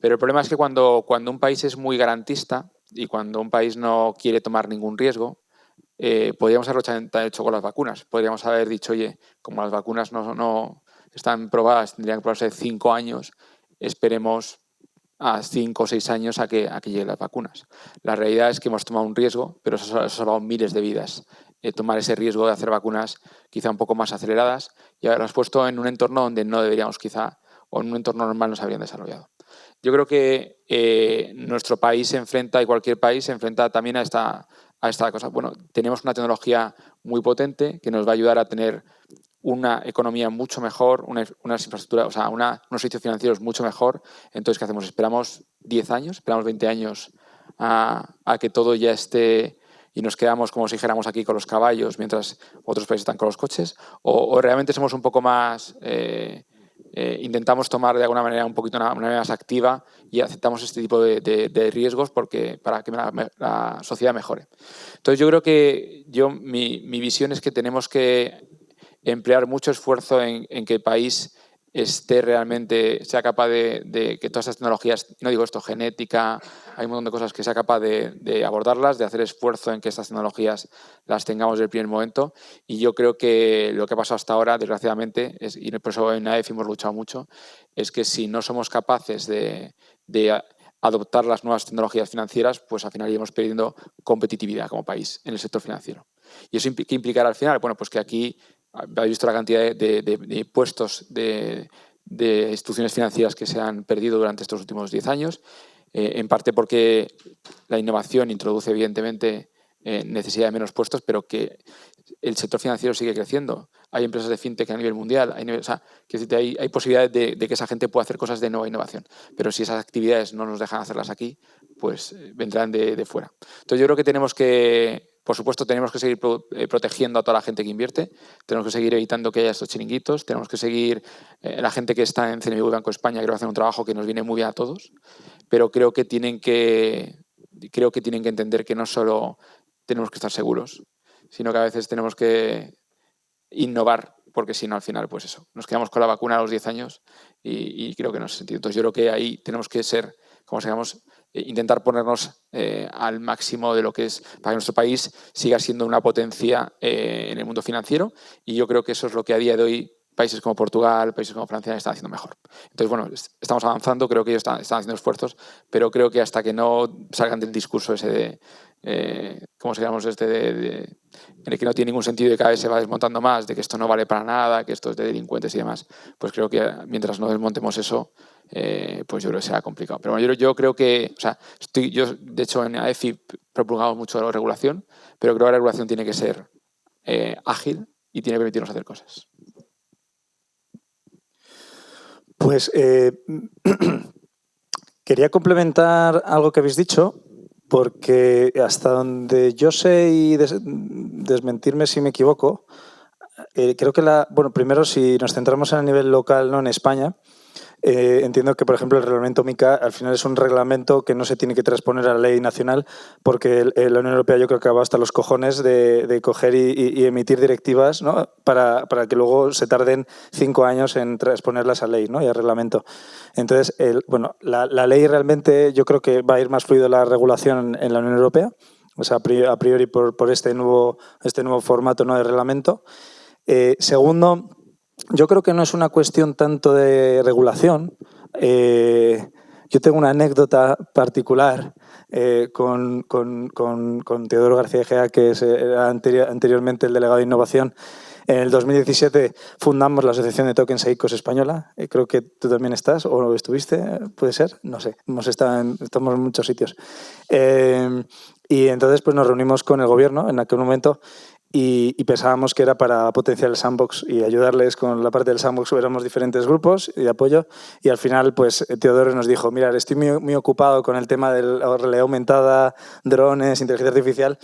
Pero el problema es que cuando un país es muy garantista y cuando un país no quiere tomar ningún riesgo, podríamos haberlo hecho con las vacunas. Podríamos haber dicho, oye, como las vacunas no están probadas, tendrían que probarse 5 años, esperemos a 5 o 6 años a que lleguen las vacunas. La realidad es que hemos tomado un riesgo, pero eso ha salvado miles de vidas. Tomar ese riesgo de hacer vacunas quizá un poco más aceleradas y haberlas puesto en un entorno donde no deberíamos quizá, o en un entorno normal no se habrían desarrollado. Yo creo que nuestro país se enfrenta, y cualquier país se enfrenta también a esta cosa. Bueno, tenemos una tecnología muy potente que nos va a ayudar a tener una economía mucho mejor, unas infraestructuras, o sea, unos servicios financieros mucho mejor. Entonces, ¿qué hacemos? ¿Esperamos 10 años? ¿Esperamos 20 años a que todo ya esté y nos quedamos, como si dijéramos aquí, con los caballos mientras otros países están con los coches? ¿O realmente somos un poco más... intentamos tomar de alguna manera un poquito una manera más activa y aceptamos este tipo de riesgos para que la sociedad mejore? Entonces yo creo que mi visión es que tenemos que emplear mucho esfuerzo en que el país sea capaz de que todas estas tecnologías, no digo esto, genética, hay un montón de cosas, que sea capaz de abordarlas, de hacer esfuerzo en que estas tecnologías las tengamos desde el primer momento. Y yo creo que lo que ha pasado hasta ahora, desgraciadamente, y por eso en AEF hemos luchado mucho, es que si no somos capaces de adoptar las nuevas tecnologías financieras, pues al final iremos perdiendo competitividad como país en el sector financiero. ¿Y eso qué implicará al final? Bueno, pues que aquí habéis visto la cantidad de puestos de instituciones financieras que se han perdido durante estos últimos 10 años, en parte porque la innovación introduce evidentemente necesidad de menos puestos, pero que el sector financiero sigue creciendo. Hay empresas de fintech a nivel mundial, hay posibilidades de que esa gente pueda hacer cosas de nueva innovación, pero si esas actividades no nos dejan hacerlas aquí, pues vendrán de fuera. Entonces yo creo que tenemos que, por supuesto, tenemos que seguir protegiendo a toda la gente que invierte, tenemos que seguir evitando que haya estos chiringuitos, tenemos que seguir la gente que está en CNMV Banco España, creo que hacen un trabajo que nos viene muy bien a todos, pero creo que tienen que entender que no solo tenemos que estar seguros, sino que a veces tenemos que innovar, porque si no, al final, pues eso, nos quedamos con la vacuna a los 10 años y creo que no es sentido. Entonces yo creo que ahí tenemos que ser, como digamos, intentar ponernos al máximo de lo que es, para que nuestro país siga siendo una potencia en el mundo financiero, y yo creo que eso es lo que a día de hoy países como Portugal, países como Francia están haciendo mejor. Entonces, bueno, estamos avanzando, creo que ellos están haciendo esfuerzos, pero creo que hasta que no salgan del discurso ese de ¿cómo se llama? En el que no tiene ningún sentido y cada vez se va desmontando más, de que esto no vale para nada, que esto es de delincuentes y demás, pues creo que mientras no desmontemos eso, pues yo creo que será complicado. Pero bueno, yo creo que, o sea, yo de hecho en AEFI propugamos mucho la regulación, pero creo que la regulación tiene que ser ágil y tiene que permitirnos hacer cosas. Pues quería complementar algo que habéis dicho, porque hasta donde yo sé, y desmentirme si me equivoco, creo que primero si nos centramos en el nivel local, no en España, entiendo que, por ejemplo, el reglamento MiCA al final es un reglamento que no se tiene que transponer a la ley nacional porque la Unión Europea yo creo que va hasta los cojones de coger y emitir directivas, ¿no? para que luego se tarden 5 años en transponerlas a ley, ¿no? Y a reglamento. Entonces, la ley realmente yo creo que va a ir más fluido la regulación en la Unión Europea, o sea, a priori por este nuevo formato, ¿no?, de reglamento. Segundo, yo creo que no es una cuestión tanto de regulación. Yo tengo una anécdota particular con Teodoro García Egea, que era anteriormente el delegado de innovación. En el 2017 fundamos la Asociación de Tokens e ICOs española. Creo que tú también estás, o estuviste, puede ser, no sé. Estamos en muchos sitios. Y entonces pues nos reunimos con el gobierno en aquel momento y pensábamos que era para potenciar el sandbox y ayudarles con la parte del sandbox. Éramos diferentes grupos de apoyo y al final pues Teodoro nos dijo: mira, estoy muy ocupado con el tema de la realidad aumentada, drones, inteligencia artificial.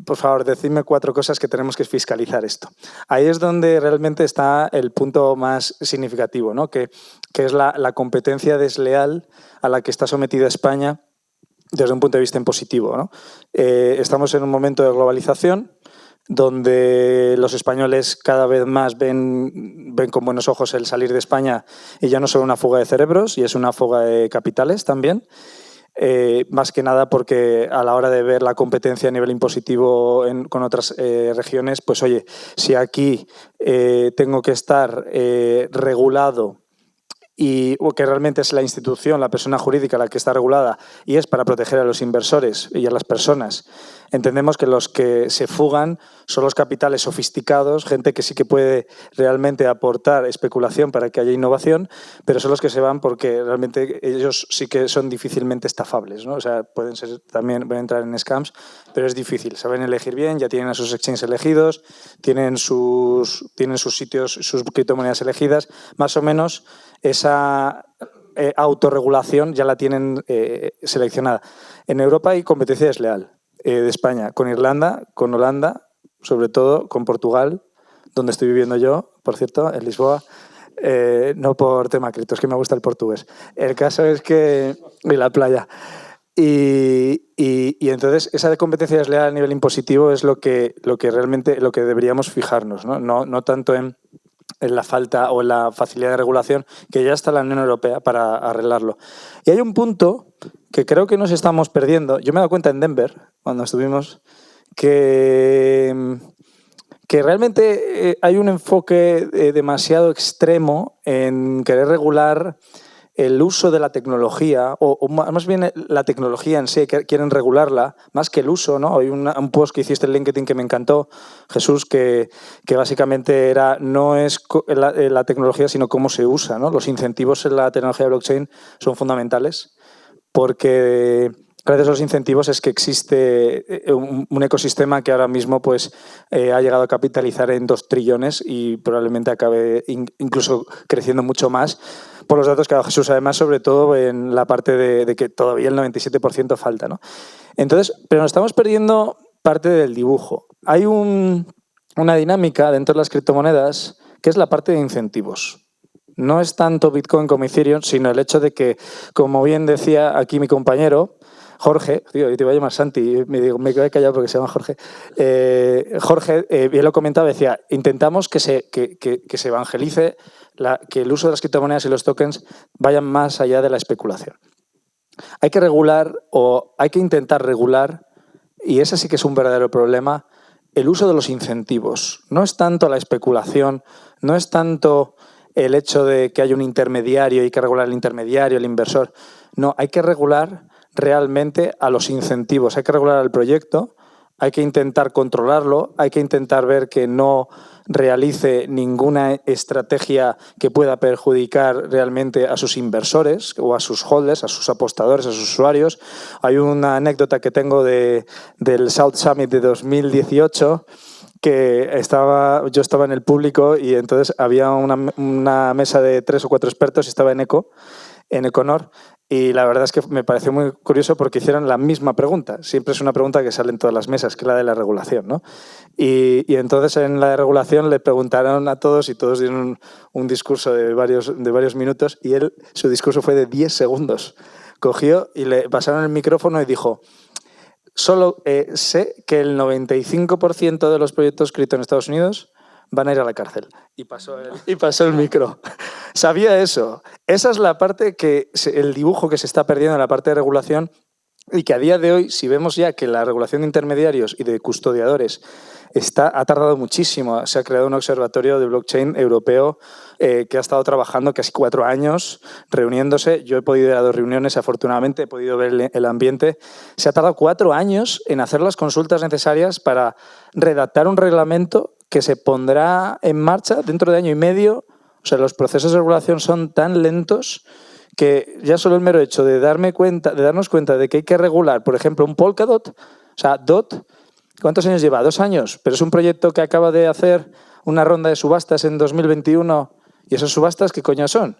Por favor, decidme 4 cosas que tenemos que fiscalizar esto. Ahí es donde realmente está el punto más significativo, ¿no? que es la competencia desleal a la que está sometida España desde un punto de vista impositivo, ¿no? Estamos en un momento de globalización donde los españoles cada vez más ven con buenos ojos el salir de España, y ya no solo una fuga de cerebros, y es una fuga de capitales también. Más que nada porque a la hora de ver la competencia a nivel impositivo con otras regiones, pues oye, si aquí tengo que estar regulado o que realmente es la institución, la persona jurídica la que está regulada y es para proteger a los inversores y a las personas, entendemos que los que se fugan son los capitales sofisticados, gente que sí que puede realmente aportar especulación para que haya innovación, pero son los que se van porque realmente ellos sí que son difícilmente estafables, ¿no? O sea, pueden entrar en scams, pero es difícil. Saben elegir bien, ya tienen a sus exchanges elegidos, tienen sus sitios, sus criptomonedas elegidas, más o menos esa autorregulación ya la tienen seleccionada. En Europa hay competencia desleal de España con Irlanda, con Holanda, sobre todo con Portugal, donde estoy viviendo yo, por cierto, en Lisboa. No por tema cripto, es que me gusta el portugués. El caso es que... y la playa. Y entonces esa competencia desleal a nivel impositivo es lo que realmente deberíamos fijarnos, ¿no? No tanto en la falta o en la facilidad de regulación, que ya está la Unión Europea para arreglarlo. Y hay un punto que creo que nos estamos perdiendo. Yo me he dado cuenta en Denver, cuando estuvimos, que realmente hay un enfoque demasiado extremo en querer regular el uso de la tecnología, o más bien la tecnología en sí, que quieren regularla, más que el uso, ¿no? Hay un post que hiciste en LinkedIn que me encantó, Jesús, que básicamente no es la tecnología, sino cómo se usa, ¿no? Los incentivos en la tecnología de blockchain son fundamentales porque gracias a los incentivos es que existe un ecosistema que ahora mismo pues, ha llegado a capitalizar en 2 trillones y probablemente acabe incluso creciendo mucho más por los datos que ha dado Jesús, además, sobre todo en la parte de que todavía el 97% falta, ¿no? Entonces, pero nos estamos perdiendo parte del dibujo. Hay una dinámica dentro de las criptomonedas que es la parte de incentivos. No es tanto Bitcoin como Ethereum, sino el hecho de que, como bien decía aquí mi compañero, Jorge, tío, te iba a llamar Santi, me quedé callado porque se llama Jorge. Jorge, bien lo comentaba, decía, intentamos que se evangelice, que el uso de las criptomonedas y los tokens vayan más allá de la especulación. Hay que regular, o hay que intentar regular, y ese sí que es un verdadero problema, el uso de los incentivos. No es tanto la especulación, no es tanto el hecho de que haya un intermediario y hay que regular el intermediario, el inversor. No, hay que regular realmente a los incentivos, hay que regular al proyecto, hay que intentar controlarlo, hay que intentar ver que no realice ninguna estrategia que pueda perjudicar realmente a sus inversores o a sus holders, a sus apostadores, a sus usuarios. Hay una anécdota que tengo del South Summit de 2018 que yo estaba en el público y entonces había una mesa de 3 o 4 expertos y estaba en Eco. en Econor. Y la verdad es que me pareció muy curioso porque hicieron la misma pregunta. Siempre es una pregunta que sale en todas las mesas, que es la de la regulación, ¿no? Y entonces en la de regulación le preguntaron a todos y todos dieron un discurso de varios minutos y su discurso fue de 10 segundos. Cogió y le pasaron el micrófono y dijo: solo sé que el 95% de los proyectos escritos en Estados Unidos van a ir a la cárcel. Y pasó el micro. Sabía eso. Esa es la parte el dibujo que se está perdiendo en la parte de regulación y que a día de hoy, si vemos ya que la regulación de intermediarios y de custodiadores ha tardado muchísimo. Se ha creado un observatorio de blockchain europeo que ha estado trabajando casi 4 años, reuniéndose. Yo he podido ir a 2 reuniones, afortunadamente, he podido ver el ambiente. Se ha tardado 4 años en hacer las consultas necesarias para redactar un reglamento que se pondrá en marcha dentro de año y medio. O sea, los procesos de regulación son tan lentos que ya solo el mero hecho de darnos cuenta de que hay que regular, por ejemplo, un Polkadot, o sea, DOT, ¿cuántos años lleva? 2 años, pero es un proyecto que acaba de hacer una ronda de subastas en 2021. ¿Y esas subastas qué coño son?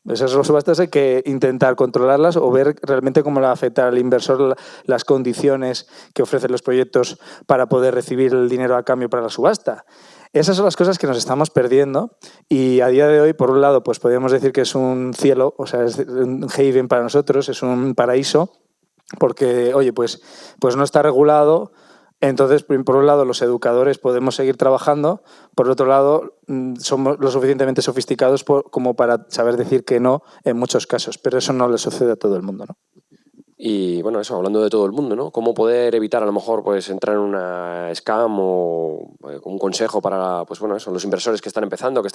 Esas subastas hay que intentar controlarlas o ver realmente cómo le va a afectar al inversor las condiciones que ofrecen los proyectos para poder recibir el dinero a cambio para la subasta. Esas son las cosas que nos estamos perdiendo y a día de hoy, por un lado, pues podríamos decir que es un cielo, o sea, es un haven para nosotros, es un paraíso, porque, oye, pues no está regulado. Entonces, por un lado, los educadores podemos seguir trabajando, por otro lado, somos lo suficientemente sofisticados como para saber decir que no en muchos casos, pero eso no le sucede a todo el mundo, ¿no? Y bueno, eso, hablando de todo el mundo, ¿no? ¿Cómo poder evitar a lo mejor pues entrar en una scam o un consejo para pues bueno, eso, los inversores que están empezando en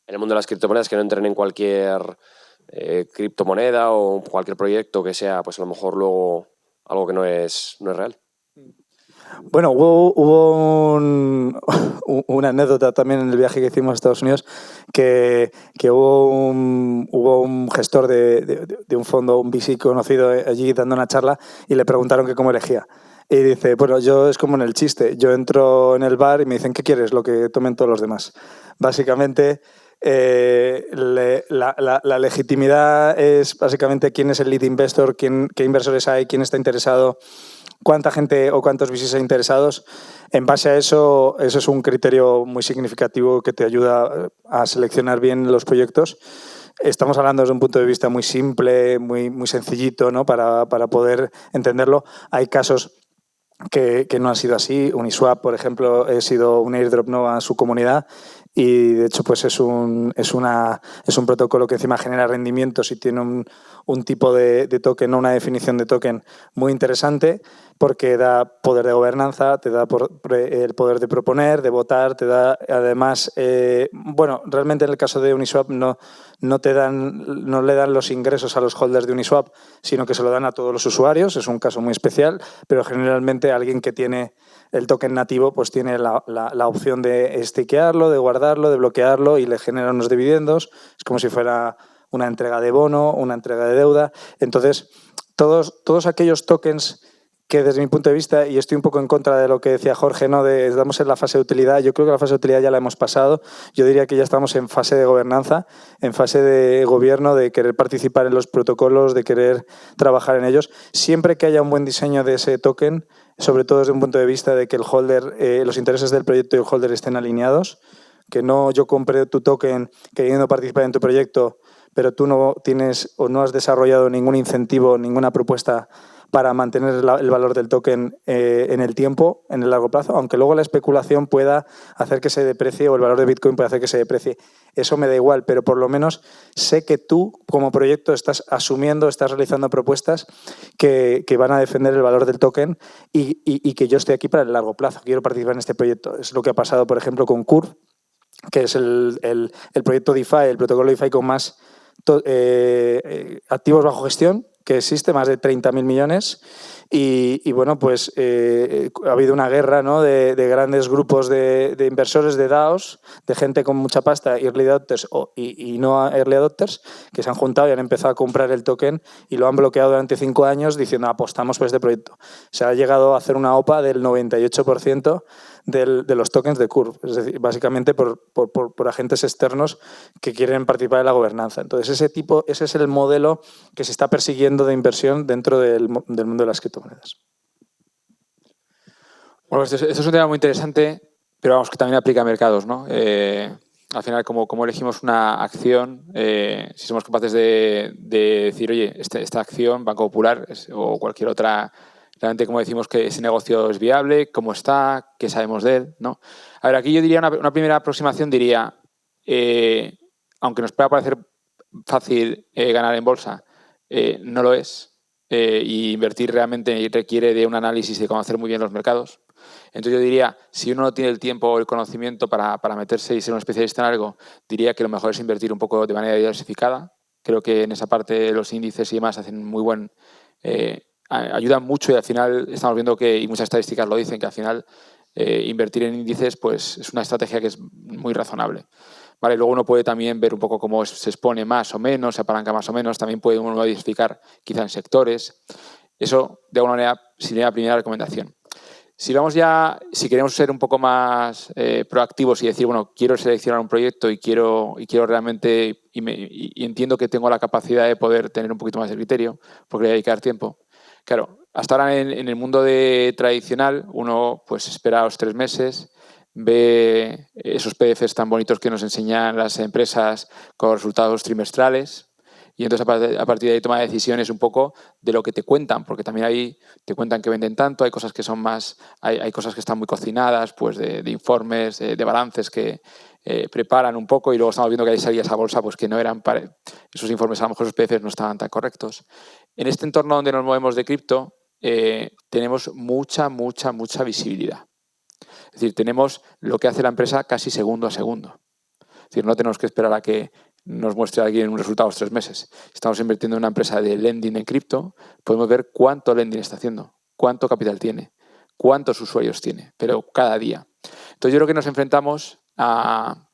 el mundo de las criptomonedas, que no entren en cualquier criptomoneda o cualquier proyecto que sea pues a lo mejor luego algo que no es real? Bueno, hubo una anécdota también en el viaje que hicimos a Estados Unidos que hubo un gestor de un fondo, un VC conocido allí dando una charla y le preguntaron que cómo elegía. Y dice, bueno, yo es como en el chiste, yo entro en el bar y me dicen, ¿qué quieres? Lo que tomen todos los demás. Básicamente, la legitimidad es básicamente quién es el lead investor, qué inversores hay, quién está interesado, cuánta gente o cuántos VCs hay interesados. En base a eso es un criterio muy significativo que te ayuda a seleccionar bien los proyectos. Estamos hablando desde un punto de vista muy simple, muy sencillito, ¿no? Para poder entenderlo. Hay casos que no han sido así. Uniswap, por ejemplo, ha sido un airdrop no a su comunidad y de hecho pues es un protocolo que encima genera rendimientos y tiene un tipo de token, una definición de token muy interesante porque da poder de gobernanza, te da el poder de proponer, de votar, te da además, realmente en el caso de Uniswap no le dan los ingresos a los holders de Uniswap, sino que se lo dan a todos los usuarios, es un caso muy especial, pero generalmente alguien que tiene el token nativo pues tiene la opción de stakearlo, de guardarlo, de bloquearlo y le genera unos dividendos. Es como si fuera una entrega de bono, una entrega de deuda. Entonces, todos aquellos tokens que desde mi punto de vista, y estoy un poco en contra de lo que decía Jorge, ¿no? Estamos en la fase de utilidad. Yo creo que la fase de utilidad ya la hemos pasado. Yo diría que ya estamos en fase de gobernanza, en fase de gobierno, de querer participar en los protocolos, de querer trabajar en ellos. Siempre que haya un buen diseño de ese token, sobre todo desde un punto de vista de que el holder, los intereses del proyecto y el holder estén alineados, que no yo compre tu token queriendo participar en tu proyecto, pero tú no tienes o no has desarrollado ningún incentivo, ninguna propuesta para mantener el valor del token en el tiempo, en el largo plazo, aunque luego la especulación pueda hacer que se deprecie o el valor de Bitcoin puede hacer que se deprecie. Eso me da igual, pero por lo menos sé que tú, como proyecto, estás realizando propuestas que van a defender el valor del token y que yo estoy aquí para el largo plazo. Quiero participar en este proyecto. Es lo que ha pasado, por ejemplo, con Curve, que es el proyecto DeFi, el protocolo DeFi con más activos bajo gestión que existe, más de 30.000 millones. Y bueno, pues ha habido una guerra, ¿no? de grandes grupos de inversores, de DAOs, de gente con mucha pasta, early adopters y no early adopters, que se han juntado y han empezado a comprar el token y lo han bloqueado durante 5 años diciendo apostamos por este proyecto. Se ha llegado a hacer una OPA del 98% de los tokens de Curve, es decir, básicamente por agentes externos que quieren participar en la gobernanza. Entonces, ese es el modelo que se está persiguiendo de inversión dentro del mundo de las criptomonedas. Bueno, esto es un tema muy interesante, pero vamos, que también aplica a mercados, ¿no? Al final, como elegimos una acción, si somos capaces de decir, oye, esta acción, Banco Popular o cualquier otra, realmente como decimos que ese negocio es viable, cómo está, qué sabemos de él, ¿no? A ver, aquí yo diría una primera aproximación, diría, aunque nos pueda parecer fácil ganar en bolsa, no lo es, y invertir realmente requiere de un análisis de conocer muy bien los mercados. Entonces yo diría, si uno no tiene el tiempo o el conocimiento para meterse y ser un especialista en algo, diría que lo mejor es invertir un poco de manera diversificada. Creo que en esa parte los índices y demás hacen muy buen... ayudan mucho y al final estamos viendo que, y muchas estadísticas lo dicen, que al final invertir en índices pues es una estrategia que es muy razonable. Vale, luego uno puede también ver un poco cómo se expone más o menos, se apalanca más o menos, también puede uno diversificar quizá en sectores. Eso, de alguna manera, sería la primera recomendación. Si queremos ser un poco más proactivos y decir, bueno, quiero seleccionar un proyecto y quiero realmente, y entiendo que tengo la capacidad de poder tener un poquito más de criterio, porque le voy a dedicar tiempo. Claro, hasta ahora en el mundo tradicional, uno pues espera los 3 meses, ve esos PDFs tan bonitos que nos enseñan las empresas con resultados trimestrales, y entonces a partir de ahí toma decisiones un poco de lo que te cuentan, porque también ahí te cuentan que venden tanto, hay cosas que son más, hay cosas que están muy cocinadas, pues de informes, de balances que preparan un poco, y luego estamos viendo que hay salidas a bolsa pues que no eran esos informes, a lo mejor esos PDFs no estaban tan correctos. En este entorno donde nos movemos de cripto, tenemos mucha visibilidad. Es decir, tenemos lo que hace la empresa casi segundo a segundo. Es decir, no tenemos que esperar a que nos muestre alguien un resultado los 3 meses. Estamos invirtiendo en una empresa de lending en cripto, podemos ver cuánto lending está haciendo, cuánto capital tiene, cuántos usuarios tiene, pero cada día. Entonces yo creo que nos enfrentamos a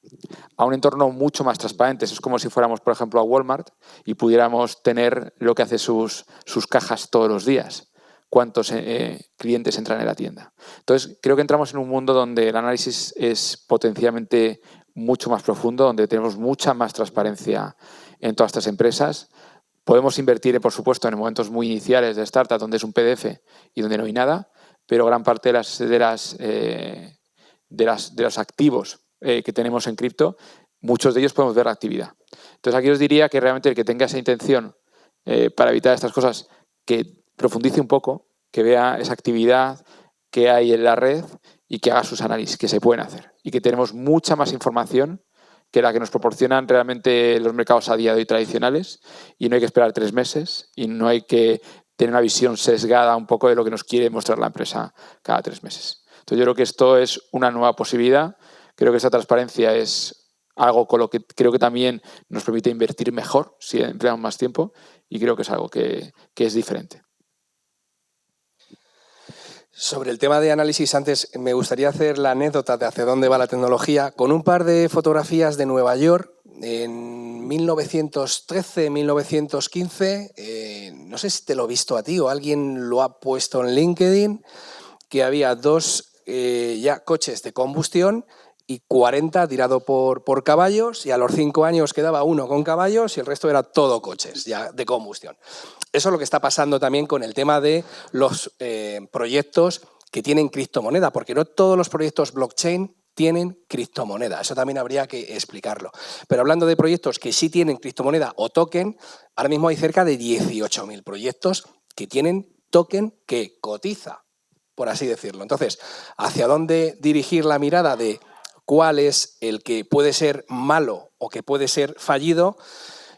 un entorno mucho más transparente. Es como si fuéramos, por ejemplo, a Walmart y pudiéramos tener lo que hace sus cajas todos los días. Cuántos clientes entran en la tienda. Entonces creo que entramos en un mundo donde el análisis es potencialmente mucho más profundo, donde tenemos mucha más transparencia en todas estas empresas. Podemos invertir, por supuesto, en momentos muy iniciales de startup, donde es un PDF y donde no hay nada, pero gran parte de los activos que tenemos en cripto, muchos de ellos podemos ver la actividad. Entonces aquí os diría que realmente el que tenga esa intención para evitar estas cosas, que profundice un poco, que vea esa actividad que hay en la red y que haga sus análisis, que se pueden hacer. Y que tenemos mucha más información que la que nos proporcionan realmente los mercados a día de hoy tradicionales, y no hay que esperar 3 meses y no hay que tener una visión sesgada un poco de lo que nos quiere mostrar la empresa cada 3 meses. Entonces yo creo que esto es una nueva posibilidad. Creo que esta transparencia es algo con lo que creo que también nos permite invertir mejor si empleamos más tiempo, y creo que es algo que es diferente. Sobre el tema de análisis, antes me gustaría hacer la anécdota de hacia dónde va la tecnología con un par de fotografías de Nueva York en 1913, 1915. No sé si te lo he visto a ti o alguien lo ha puesto en LinkedIn, que había 2 ya coches de combustión y 40 tirado por caballos, y a los 5 años quedaba uno con caballos y el resto era todo coches ya de combustión. Eso es lo que está pasando también con el tema de los proyectos que tienen criptomoneda, porque no todos los proyectos blockchain tienen criptomoneda. Eso también habría que explicarlo. Pero hablando de proyectos que sí tienen criptomoneda o token, ahora mismo hay cerca de 18.000 proyectos que tienen token que cotiza, por así decirlo. Entonces, ¿hacia dónde dirigir la mirada de cuál es el que puede ser malo o que puede ser fallido?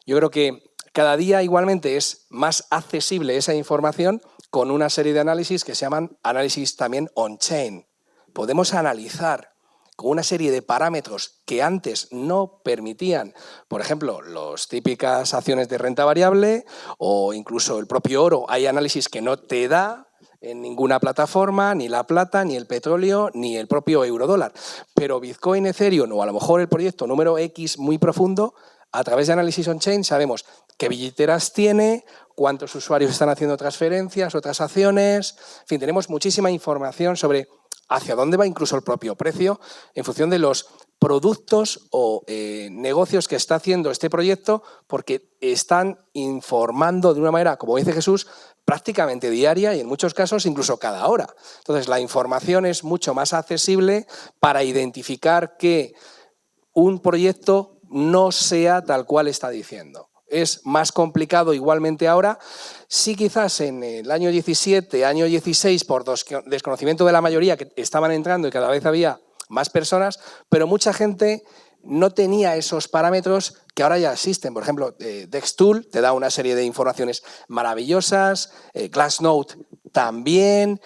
Yo creo que cada día igualmente es más accesible esa información con una serie de análisis que se llaman análisis también on-chain. Podemos analizar con una serie de parámetros que antes no permitían, por ejemplo, las típicas acciones de renta variable o incluso el propio oro. Hay análisis que no te da en ninguna plataforma, ni la plata, ni el petróleo, ni el propio eurodólar. Pero Bitcoin, Ethereum o a lo mejor el proyecto número X muy profundo, a través de análisis on-chain sabemos qué billeteras tiene, cuántos usuarios están haciendo transferencias o transacciones. En fin, tenemos muchísima información sobre hacia dónde va incluso el propio precio en función de los productos o negocios que está haciendo este proyecto, porque están informando de una manera, como dice Jesús, prácticamente diaria y en muchos casos incluso cada hora. Entonces, la información es mucho más accesible para identificar que un proyecto no sea tal cual está diciendo. Es más complicado igualmente ahora. Sí, quizás en el año 17, año 16, por desconocimiento de la mayoría que estaban entrando y cada vez había más personas, pero mucha gente no tenía esos parámetros que ahora ya existen. Por ejemplo, Dextool te da una serie de informaciones maravillosas, Glassnode también,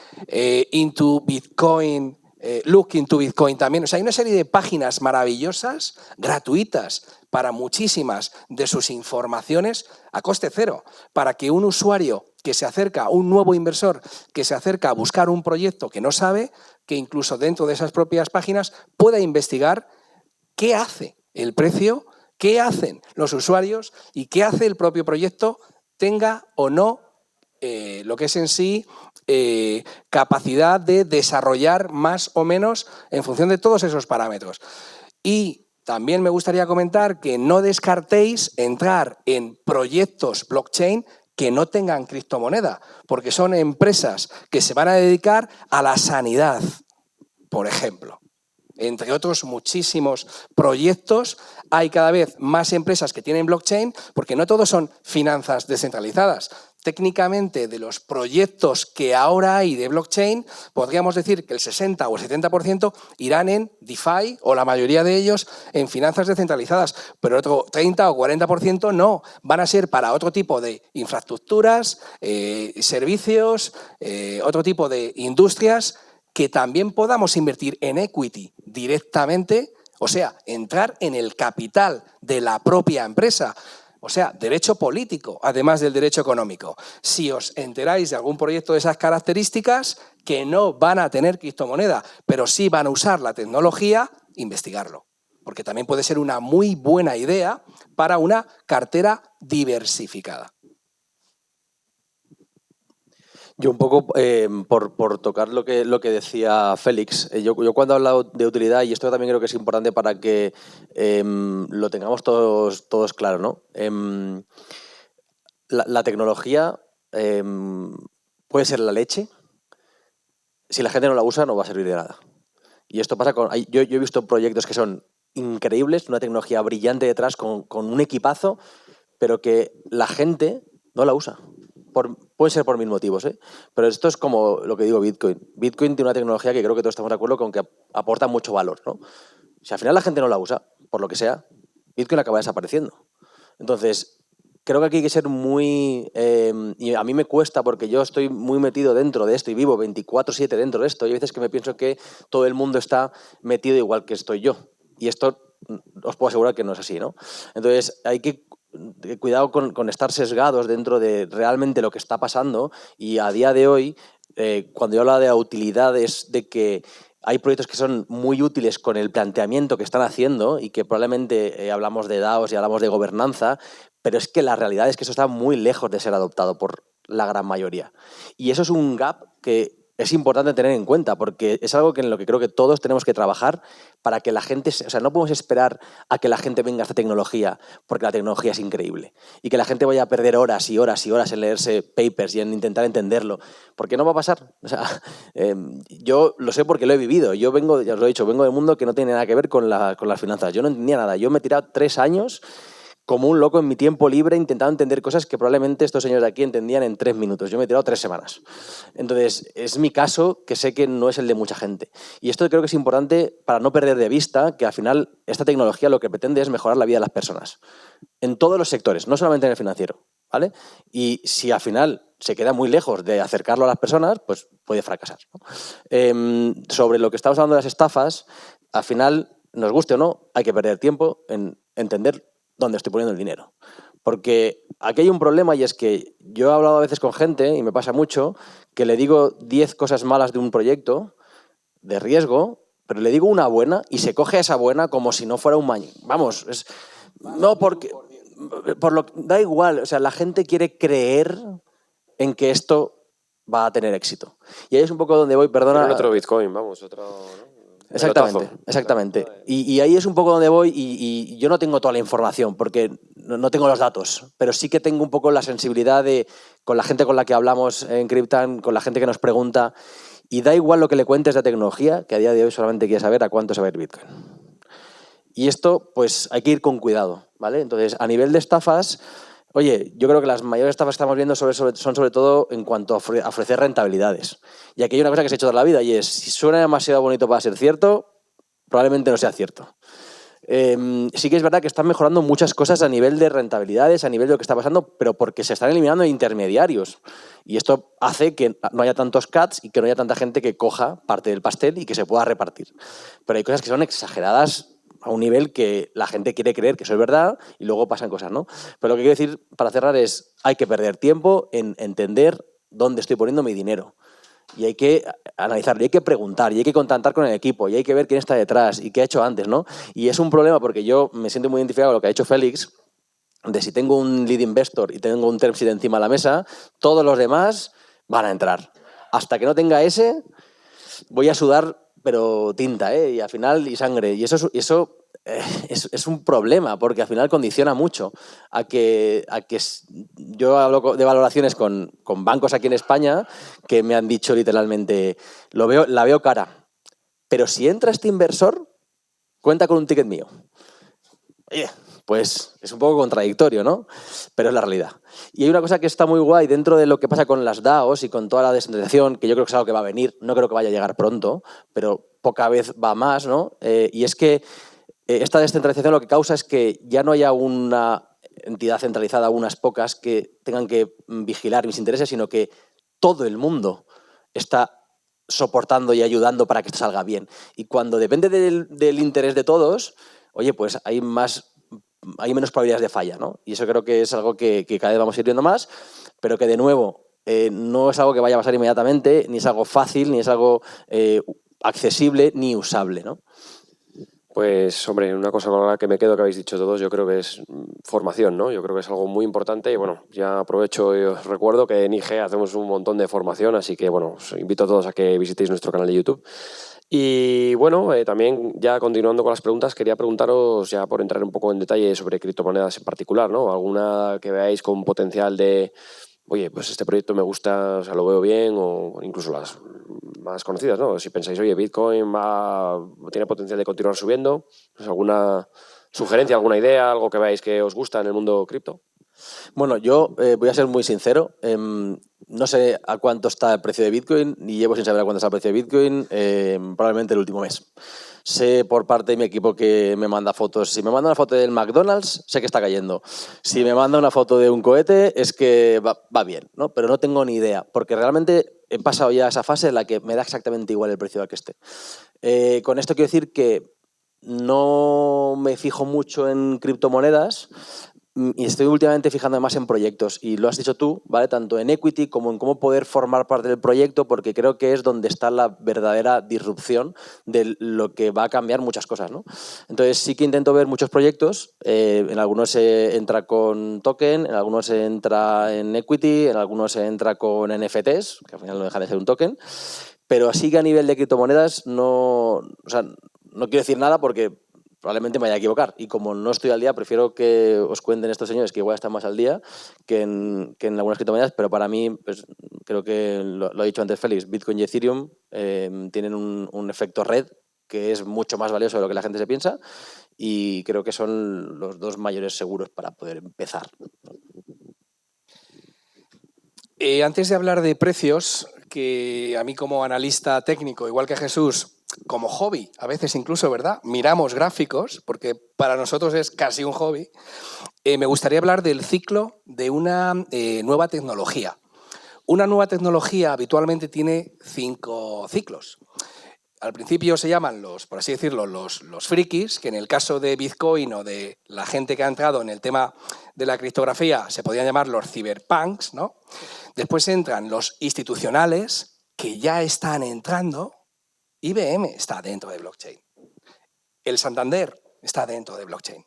Into Bitcoin, Look into Bitcoin también. O sea, hay una serie de páginas maravillosas, gratuitas, para muchísimas de sus informaciones a coste cero, para que un usuario que se acerca, un nuevo inversor que se acerca a buscar un proyecto que no sabe, que incluso dentro de esas propias páginas pueda investigar qué hace el precio, qué hacen los usuarios y qué hace el propio proyecto, tenga o no lo que es en sí capacidad de desarrollar más o menos en función de todos esos parámetros. Y también me gustaría comentar que no descartéis entrar en proyectos blockchain que no tengan criptomoneda, porque son empresas que se van a dedicar a la sanidad, por ejemplo. Entre otros muchísimos proyectos, hay cada vez más empresas que tienen blockchain, porque no todos son finanzas descentralizadas. Técnicamente, de los proyectos que ahora hay de blockchain, podríamos decir que el 60 o el 70% irán en DeFi, o la mayoría de ellos en finanzas descentralizadas, pero otro 30 o 40% no, van a ser para otro tipo de infraestructuras, servicios, otro tipo de industrias, que también podamos invertir en equity directamente, o sea, entrar en el capital de la propia empresa. O sea, derecho político, además del derecho económico. Si os enteráis de algún proyecto de esas características, que no van a tener criptomoneda, pero sí van a usar la tecnología, investigarlo. Porque también puede ser una muy buena idea para una cartera diversificada. Yo un poco, por tocar lo que decía Félix, yo cuando he hablado de utilidad, y esto también creo que es importante para que lo tengamos todos claro, ¿no? La tecnología puede ser la leche, si la gente no la usa no va a servir de nada. Y esto pasa con... Yo he visto proyectos que son increíbles, una tecnología brillante detrás, con un equipazo, pero que la gente no la usa. Puede ser por mil motivos, ¿eh? Pero esto es como lo que digo Bitcoin. Bitcoin tiene una tecnología que creo que todos estamos de acuerdo con que aporta mucho valor, ¿no? Si al final la gente no la usa, por lo que sea, Bitcoin acaba desapareciendo. Entonces, creo que aquí hay que ser muy... y a mí me cuesta porque yo estoy muy metido dentro de esto y vivo 24/7 dentro de esto. Y hay veces que me pienso que todo el mundo está metido igual que estoy yo. Y esto os puedo asegurar que no es así, ¿no? Entonces, hay que... cuidado con estar sesgados dentro de realmente lo que está pasando, y a día de hoy, cuando yo hablo de utilidad, es de que hay proyectos que son muy útiles con el planteamiento que están haciendo y que probablemente hablamos de DAOs y hablamos de gobernanza, pero es que la realidad es que eso está muy lejos de ser adoptado por la gran mayoría. Y eso es un gap que es importante tener en cuenta, porque es algo en lo que creo que todos tenemos que trabajar para que la gente... O sea, no podemos esperar a que la gente venga a esta tecnología, porque la tecnología es increíble, y que la gente vaya a perder horas y horas y horas en leerse papers y en intentar entenderlo, porque no va a pasar. O sea, yo lo sé porque lo he vivido. Yo vengo, ya os lo he dicho, vengo del mundo que no tiene nada que ver con las finanzas. Yo no entendía nada. Yo me he tirado 3 años como un loco en mi tiempo libre intentando entender cosas que probablemente estos señores de aquí entendían en 3 minutos. Yo me he tirado 3 semanas. Entonces, es mi caso, que sé que no es el de mucha gente. Y esto creo que es importante para no perder de vista que al final esta tecnología lo que pretende es mejorar la vida de las personas. En todos los sectores, no solamente en el financiero, ¿vale? Y si al final se queda muy lejos de acercarlo a las personas, pues puede fracasar, ¿no? Sobre lo que estamos hablando de las estafas, al final, nos guste o no, hay que perder tiempo en entender dónde estoy poniendo el dinero. Porque aquí hay un problema, y es que yo he hablado a veces con gente, y me pasa mucho, que le digo 10 cosas malas de un proyecto de riesgo, pero le digo una buena y se coge a esa buena como si no fuera un maño. Vamos, no, porque... da igual, o sea, la gente quiere creer en que esto va a tener éxito. Y ahí es un poco donde voy, perdona. Pero en otro Bitcoin, vamos, otro... ¿no? Exactamente, exactamente. Y ahí es un poco donde voy y yo no tengo toda la información porque no tengo los datos, pero sí que tengo un poco la sensibilidad de, con la gente con la que hablamos en Cryptan, con la gente que nos pregunta, y da igual lo que le cuentes de tecnología, que a día de hoy solamente quiere saber a cuánto se va a ir Bitcoin. Y esto, pues hay que ir con cuidado, ¿vale? Entonces, a nivel de estafas, oye, yo creo que las mayores estafas que estamos viendo son sobre todo en cuanto a ofrecer rentabilidades. Y aquí hay una cosa que se ha hecho toda la vida y es, si suena demasiado bonito para ser cierto, probablemente no sea cierto. Sí que es verdad que están mejorando muchas cosas a nivel de rentabilidades, a nivel de lo que está pasando, pero porque se están eliminando intermediarios. Y esto hace que no haya tantos cuts y que no haya tanta gente que coja parte del pastel y que se pueda repartir. Pero hay cosas que son exageradas a un nivel que la gente quiere creer que eso es verdad y luego pasan cosas, ¿no? Pero lo que quiero decir para cerrar es, hay que perder tiempo en entender dónde estoy poniendo mi dinero. Y hay que analizarlo, y hay que preguntar, y hay que contactar con el equipo, y hay que ver quién está detrás y qué ha hecho antes, ¿no? Y es un problema porque yo me siento muy identificado con lo que ha hecho Félix, de si tengo un lead investor y tengo un term sheet encima de la mesa, todos los demás van a entrar. Hasta que no tenga ese, voy a sudar, pero tinta, y al final, y sangre. Y eso es un problema, porque al final condiciona mucho a que yo hablo de valoraciones con bancos aquí en España que me han dicho literalmente, la veo cara, pero si entra este inversor, cuenta con un ticket mío. Oye, pues es un poco contradictorio, ¿no? Pero es la realidad. Y hay una cosa que está muy guay dentro de lo que pasa con las DAOs y con toda la descentralización, que yo creo que es algo que va a venir, no creo que vaya a llegar pronto, pero poca vez va más, ¿no? Y es que esta descentralización lo que causa es que ya no haya una entidad centralizada, unas pocas, que tengan que vigilar mis intereses, sino que todo el mundo está soportando y ayudando para que esto salga bien. Y cuando depende del interés de todos, oye, pues hay menos probabilidades de falla, ¿no? Y eso creo que es algo que cada vez vamos a ir viendo más, pero que de nuevo no es algo que vaya a pasar inmediatamente, ni es algo fácil, ni es algo accesible, ni usable, ¿no? Pues, hombre, una cosa con la que me quedo que habéis dicho todos, yo creo que es formación, ¿no? Yo creo que es algo muy importante y, bueno, ya aprovecho y os recuerdo que en IG hacemos un montón de formación, así que, bueno, os invito a todos a que visitéis nuestro canal de YouTube. Y, bueno, también ya continuando con las preguntas, quería preguntaros, ya por entrar un poco en detalle sobre criptomonedas en particular, ¿no? Alguna que veáis con potencial de, oye, pues este proyecto me gusta, o sea, lo veo bien, o incluso las más conocidas, ¿no? Si pensáis, oye, Bitcoin tiene potencial de continuar subiendo, pues ¿alguna sugerencia, alguna idea, algo que veáis que os gusta en el mundo cripto? Bueno, yo voy a ser muy sincero. No sé a cuánto está el precio de Bitcoin, ni llevo sin saber a cuánto está el precio de Bitcoin, probablemente el último mes. Sé por parte de mi equipo que me manda fotos. Si me manda una foto del McDonald's, sé que está cayendo. Si me manda una foto de un cohete, es que va bien, ¿no? Pero no tengo ni idea, porque realmente he pasado ya a esa fase en la que me da exactamente igual el precio al que esté. Con esto quiero decir que no me fijo mucho en criptomonedas y estoy últimamente fijando más en proyectos. Y lo has dicho tú, ¿vale? Tanto en equity como en cómo poder formar parte del proyecto, porque creo que es donde está la verdadera disrupción de lo que va a cambiar muchas cosas, ¿no? Entonces sí que intento ver muchos proyectos. En algunos se entra con token, en algunos se entra en equity, en algunos se entra con NFTs, que al final no deja de ser un token. Pero así que a nivel de criptomonedas no quiero decir nada porque probablemente me vaya a equivocar. Y como no estoy al día, prefiero que os cuenten estos señores que igual están más al día que en algunas criptomonedas, pero para mí, pues, creo que lo ha dicho antes Félix, Bitcoin y Ethereum tienen un efecto red que es mucho más valioso de lo que la gente se piensa y creo que son los dos mayores seguros para poder empezar. Antes de hablar de precios, que a mí como analista técnico, igual que a Jesús, como hobby, a veces incluso, ¿verdad? Miramos gráficos, porque para nosotros es casi un hobby. Me gustaría hablar del ciclo de una nueva tecnología. Una nueva tecnología habitualmente tiene 5 ciclos. Al principio se llaman por así decirlo, los frikis, que en el caso de Bitcoin o de la gente que ha entrado en el tema de la criptografía se podrían llamar los cyberpunks, ¿no? Después entran los institucionales, que ya están entrando. IBM está dentro de blockchain. El Santander está dentro de blockchain.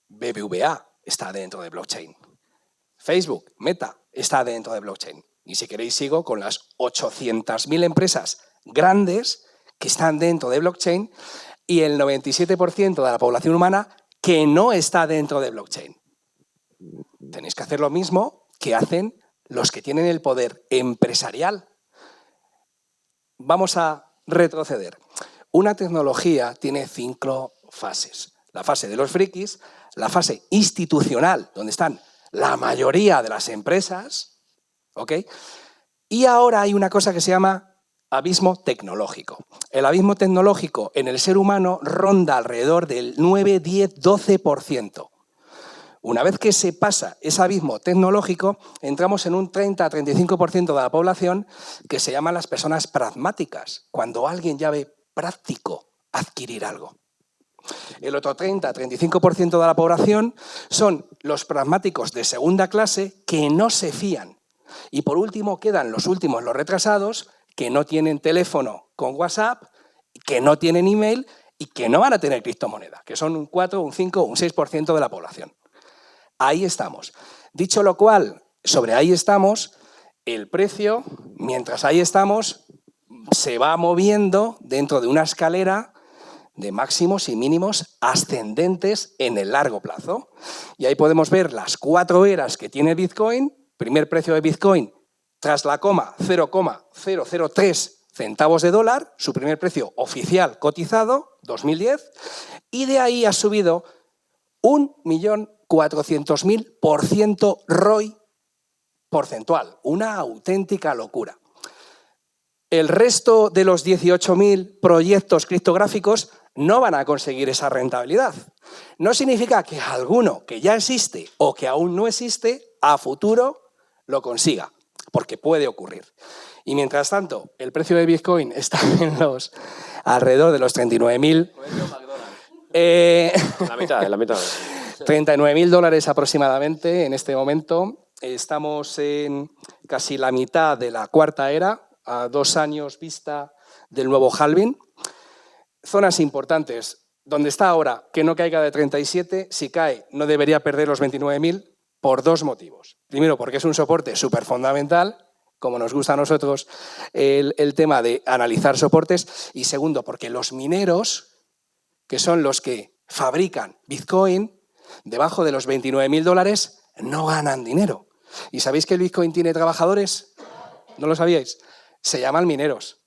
BBVA está dentro de blockchain. Facebook, Meta, está dentro de blockchain. Y si queréis sigo con las 800.000 empresas grandes que están dentro de blockchain y el 97% de la población humana que no está dentro de blockchain. Tenéis que hacer lo mismo que hacen los que tienen el poder empresarial. Vamos a retroceder. Una tecnología tiene 5 fases. La fase de los frikis, la fase institucional, donde están la mayoría de las empresas, ¿ok? Y ahora hay una cosa que se llama abismo tecnológico. El abismo tecnológico en el ser humano ronda alrededor del 9, 10, 12%. Una vez que se pasa ese abismo tecnológico, entramos en un 30-35% de la población que se llaman las personas pragmáticas, cuando alguien ya ve práctico adquirir algo. El otro 30-35% de la población son los pragmáticos de segunda clase que no se fían. Y por último quedan los últimos, los retrasados, que no tienen teléfono con WhatsApp, que no tienen email y que no van a tener criptomoneda, que son un 4, un 5, un 6% de la población. Ahí estamos. Dicho lo cual, sobre ahí estamos, el precio, mientras ahí estamos, se va moviendo dentro de una escalera de máximos y mínimos ascendentes en el largo plazo. Y ahí podemos ver las 4 eras que tiene Bitcoin. Primer precio de Bitcoin, tras la coma, 0,003 centavos de dólar, su primer precio oficial cotizado, 2010, y de ahí ha subido 1.400.000% ROI porcentual, una auténtica locura. El resto de los 18.000 proyectos criptográficos no van a conseguir esa rentabilidad. No significa que alguno que ya existe o que aún no existe, a futuro lo consiga, porque puede ocurrir. Y mientras tanto, el precio de Bitcoin está en alrededor de los 39.000. La mitad, la mitad. $39.000 aproximadamente en este momento. Estamos en casi la mitad de la cuarta era, a 2 años vista del nuevo halving. Zonas importantes. Donde está ahora, que no caiga de 37, si cae no debería perder los 29.000 por 2 motivos. Primero, porque es un soporte súper fundamental, como nos gusta a nosotros el tema de analizar soportes. Y segundo, porque los mineros, que son los que fabrican Bitcoin, debajo de los $29.000 no ganan dinero. ¿Y sabéis que el Bitcoin tiene trabajadores? ¿No lo sabíais? Se llaman mineros.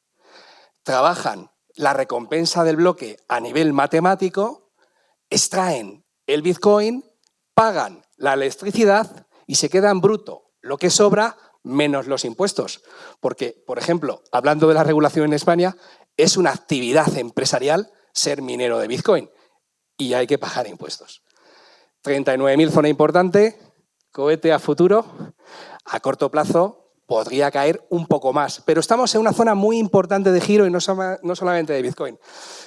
Trabajan la recompensa del bloque a nivel matemático, extraen el Bitcoin, pagan la electricidad y se quedan bruto lo que sobra menos los impuestos. Porque, por ejemplo, hablando de la regulación en España, es una actividad empresarial ser minero de Bitcoin y hay que pagar impuestos. 39.000 zona importante, cohete a futuro, a corto plazo podría caer un poco más, pero estamos en una zona muy importante de giro y no solamente de Bitcoin.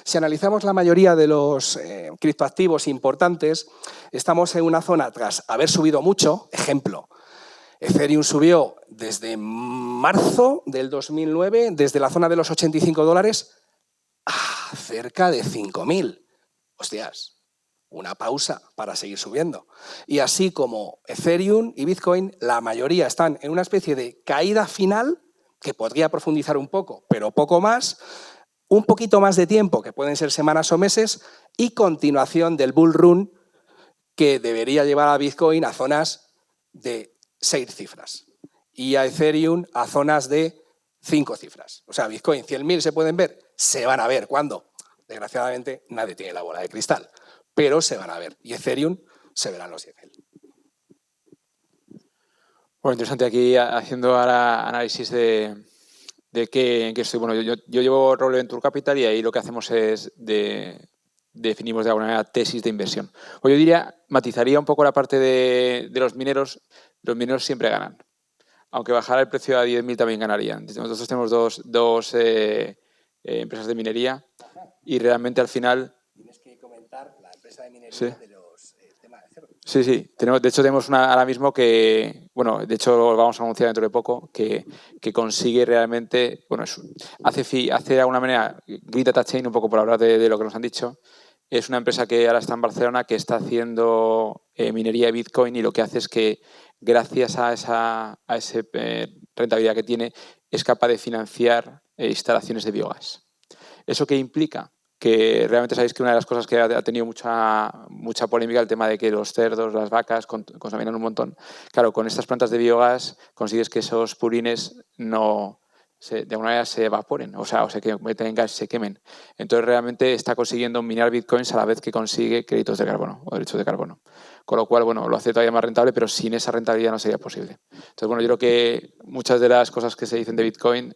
Si analizamos la mayoría de los criptoactivos importantes, estamos en una zona tras haber subido mucho. Ejemplo, Ethereum subió desde marzo del 2009, desde la zona de los $85 a cerca de 5.000. Hostias, una pausa para seguir subiendo. Y así como Ethereum y Bitcoin, la mayoría están en una especie de caída final que podría profundizar un poco, pero poco más, un poquito más de tiempo, que pueden ser semanas o meses, y continuación del bull run que debería llevar a Bitcoin a zonas de 6 cifras y a Ethereum a zonas de 5 cifras. O sea, Bitcoin, 100.000 se pueden ver, se van a ver. ¿Cuándo? Desgraciadamente, nadie tiene la bola de cristal, pero se van a ver. Y Ethereum se verán los 10.000. Bueno, interesante aquí haciendo ahora análisis de en qué estoy. Bueno, yo llevo Roble Venture Capital y ahí lo que hacemos es definimos de alguna manera tesis de inversión. O yo diría, matizaría un poco la parte de los mineros. Los mineros siempre ganan. Aunque bajara el precio a 10.000 también ganarían. Nosotros tenemos dos empresas de minería y realmente al final... Tienes que comentar la empresa de minería, sí, de los temas de cerdo. Sí, sí. De hecho, tenemos una ahora mismo que, bueno, de hecho lo vamos a anunciar dentro de poco, que consigue realmente, bueno, hace de alguna manera Grid Data Chain, un poco por hablar de lo que nos han dicho. Es una empresa que ahora está en Barcelona, que está haciendo minería de Bitcoin y lo que hace es que gracias a ese rentabilidad que tiene, es capaz de financiar instalaciones de biogás. ¿Eso qué implica? Que realmente sabéis que una de las cosas que ha tenido mucha polémica el tema de que los cerdos, las vacas contaminan un montón. Claro, con estas plantas de biogás consigues que esos purines de alguna manera se evaporen, o se meten en gas y se quemen. Entonces realmente está consiguiendo minar bitcoins a la vez que consigue créditos de carbono o derechos de carbono. Con lo cual, bueno, lo hace todavía más rentable, pero sin esa rentabilidad no sería posible. Entonces, bueno, yo creo que muchas de las cosas que se dicen de Bitcoin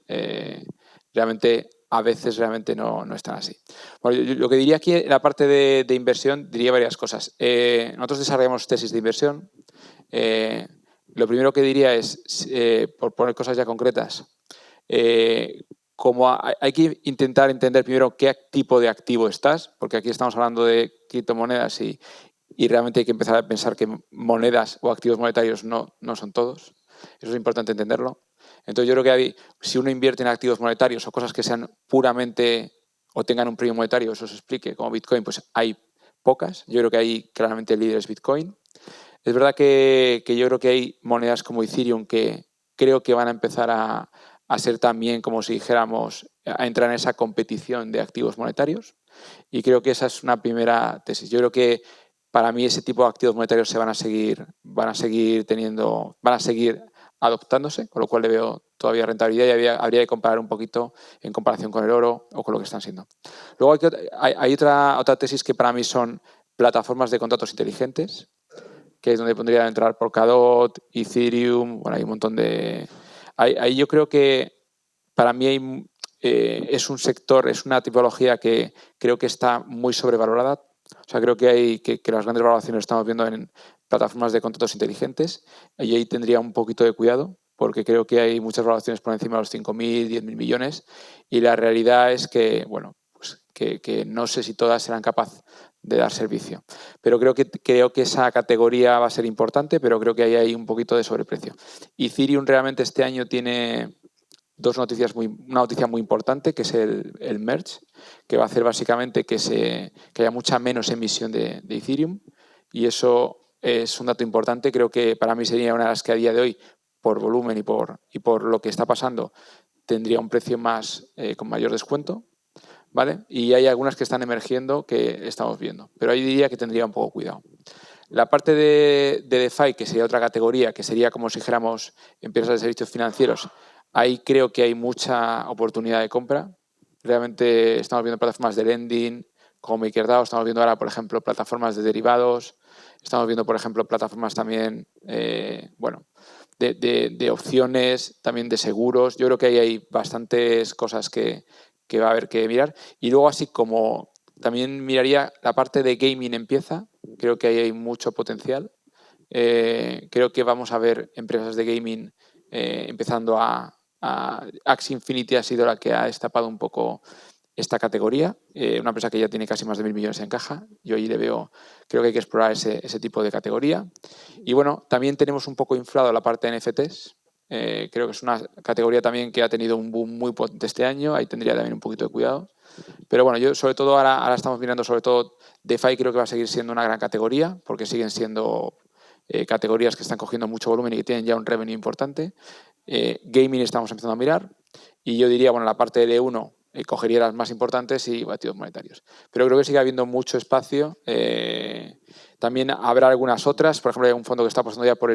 realmente a veces realmente no están así. Bueno, yo lo que diría aquí en la parte de inversión, diría varias cosas. Nosotros desarrollamos tesis de inversión. Lo primero que diría es, por poner cosas ya concretas, como hay que intentar entender primero qué tipo de activo estás, porque aquí estamos hablando de criptomonedas y realmente hay que empezar a pensar que monedas o activos monetarios no son todos. Eso es importante entenderlo. Entonces yo creo que si uno invierte en activos monetarios o cosas que sean puramente o tengan un premio monetario, eso se explique, como Bitcoin, pues hay pocas. Yo creo que ahí claramente el líder es Bitcoin. Es verdad que yo creo que hay monedas como Ethereum que creo que van a empezar a ser también, como si dijéramos, a entrar en esa competición de activos monetarios. Y creo que esa es una primera tesis. Yo creo que para mí ese tipo de activos monetarios van a seguir adoptándose, con lo cual le veo todavía rentabilidad y habría que comparar un poquito en comparación con el oro o con lo que están siendo. Luego hay otra tesis que para mí son plataformas de contratos inteligentes, que es donde pondría entrar Polkadot, Ethereum, bueno, hay un montón de... Ahí yo creo que para mí es un sector, es una tipología que creo que está muy sobrevalorada. O sea, creo que las grandes valoraciones estamos viendo en plataformas de contratos inteligentes y ahí tendría un poquito de cuidado porque creo que hay muchas valoraciones por encima de los 5.000, 10.000 millones y la realidad es que, bueno, pues que no sé si todas serán capaces de dar servicio. Pero creo que esa categoría va a ser importante, pero creo que ahí hay un poquito de sobreprecio. Ethereum realmente este año tiene una noticia muy importante, que es el merge, que va a hacer básicamente que haya mucha menos emisión de Ethereum y eso es un dato importante. Creo que para mí sería una de las que a día de hoy, por volumen y por lo que está pasando, tendría un precio con mayor descuento, ¿vale? Y hay algunas que están emergiendo que estamos viendo, pero ahí diría que tendría un poco cuidado. La parte de DeFi, que sería otra categoría, que sería como si dijéramos empresas de servicios financieros, ahí creo que hay mucha oportunidad de compra. Realmente estamos viendo plataformas de lending como MakerDAO, estamos viendo ahora, por ejemplo, plataformas de derivados, estamos viendo, por ejemplo, plataformas también, de opciones, también de seguros. Yo creo que ahí hay bastantes cosas que va a haber que mirar. Y luego, así como también miraría la parte de gaming empieza, creo que ahí hay mucho potencial. Creo que vamos a ver empresas de gaming empezando Axie Infinity ha sido la que ha destapado un poco esta categoría, una empresa que ya tiene casi más de 1.000 millones en caja. Yo ahí creo que hay que explorar ese tipo de categoría. Y bueno, también tenemos un poco inflado la parte de NFTs. Creo que es una categoría también que ha tenido un boom muy potente este año. Ahí tendría también un poquito de cuidado. Pero bueno, yo sobre todo ahora estamos mirando sobre todo DeFi, creo que va a seguir siendo una gran categoría porque siguen siendo categorías que están cogiendo mucho volumen y que tienen ya un revenue importante. Gaming estamos empezando a mirar y yo diría, bueno, la parte de E1 cogería las más importantes y activos monetarios. Pero creo que sigue habiendo mucho espacio. También habrá algunas otras, por ejemplo, hay un fondo que está apostando ya por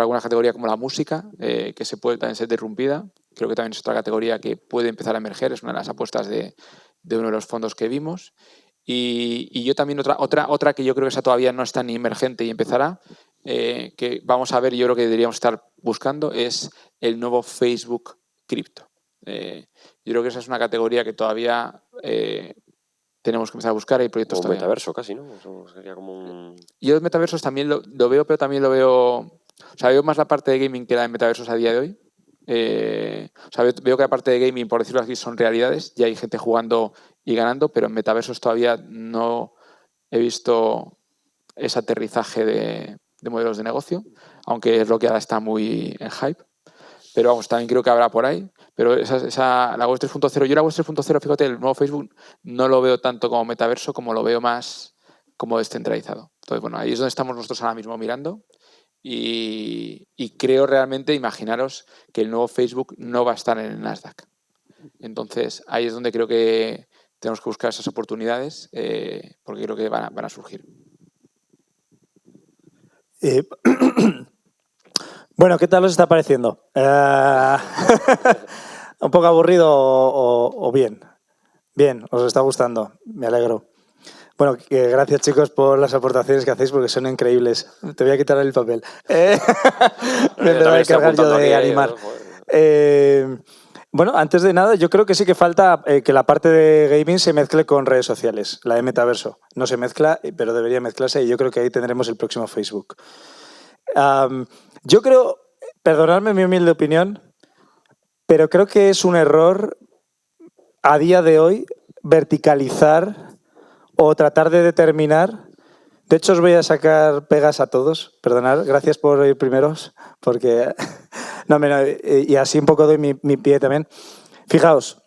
alguna categoría como la música, que se puede también ser disrumpida. Creo que también es otra categoría que puede empezar a emerger, es una de las apuestas de uno de los fondos que vimos. Y yo también otra que yo creo que esa todavía no está ni emergente y empezará, que vamos a ver, yo creo que deberíamos estar buscando, es el nuevo Facebook cripto. Yo creo que esa es una categoría que todavía tenemos que empezar a buscar. Hay proyectos como un todavía. metaverso casi, ¿no? Eso sería como un... Yo los metaversos también lo veo, pero también lo veo... O sea, veo más la parte de gaming que la de metaversos a día de hoy. O sea, veo que la parte de gaming, por decirlo así, son realidades. Ya hay gente jugando y ganando, pero en metaversos todavía no he visto ese aterrizaje de modelos de negocio, aunque es lo que ahora está muy en hype. Pero vamos, también creo que habrá por ahí. Pero la Web 3.0, yo la Web 3.0, fíjate, el nuevo Facebook no lo veo tanto como metaverso, como lo veo más como descentralizado. Entonces, bueno, ahí es donde estamos nosotros ahora mismo mirando y creo realmente, imaginaros, que el nuevo Facebook no va a estar en el Nasdaq. Entonces, ahí es donde creo que tenemos que buscar esas oportunidades, porque creo que van a surgir. Bueno, ¿qué tal os está pareciendo? ¿Un poco aburrido o bien? Bien, os está gustando, me alegro. Bueno, gracias chicos por las aportaciones que hacéis porque son increíbles. Te voy a quitar el papel. Me voy a encargar yo de animar. Bueno, antes de nada, yo creo que sí que falta que la parte de gaming se mezcle con redes sociales, la de metaverso. No se mezcla, pero debería mezclarse y yo creo que ahí tendremos el próximo Facebook. Yo creo, perdonadme mi humilde opinión, pero creo que es un error a día de hoy verticalizar o tratar de determinar. De hecho, os voy a sacar pegas a todos. Perdonad, gracias por ir primeros, porque... No, y así un poco doy mi pie también. Fijaos,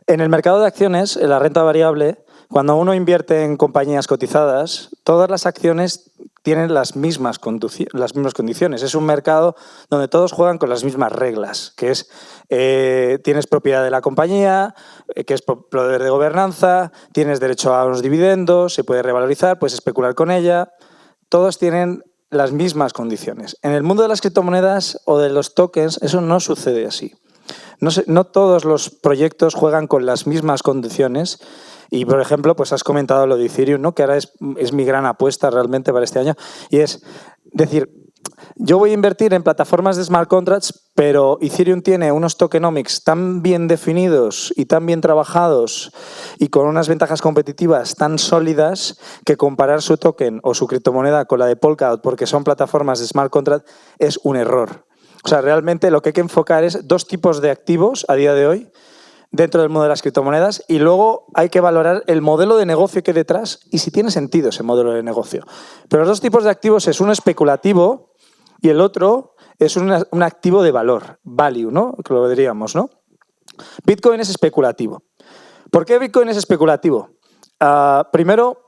en el mercado de acciones, en la renta variable, cuando uno invierte en compañías cotizadas, todas las acciones tienen las mismas condiciones. Es un mercado donde todos juegan con las mismas reglas, que es tienes propiedad de la compañía, que es poder de gobernanza, tienes derecho a unos dividendos, se puede revalorizar, puedes especular con ella. Todos tienen las mismas condiciones. En el mundo de las criptomonedas o de los tokens, eso no sucede así. No todos los proyectos juegan con las mismas condiciones. Y, por ejemplo, pues has comentado lo de Ethereum, ¿no? Que ahora es mi gran apuesta realmente para este año. Y es decir, yo voy a invertir en plataformas de smart contracts, pero Ethereum tiene unos tokenomics tan bien definidos y tan bien trabajados y con unas ventajas competitivas tan sólidas que comparar su token o su criptomoneda con la de Polkadot, porque son plataformas de smart contract, es un error. O sea, realmente lo que hay que enfocar es dos tipos de activos a día de hoy dentro del mundo de las criptomonedas y luego hay que valorar el modelo de negocio que hay detrás y si tiene sentido ese modelo de negocio. Pero los dos tipos de activos es uno especulativo y el otro es un activo de valor, value, ¿no? Que lo diríamos, ¿no? Bitcoin es especulativo. ¿Por qué Bitcoin es especulativo? Primero,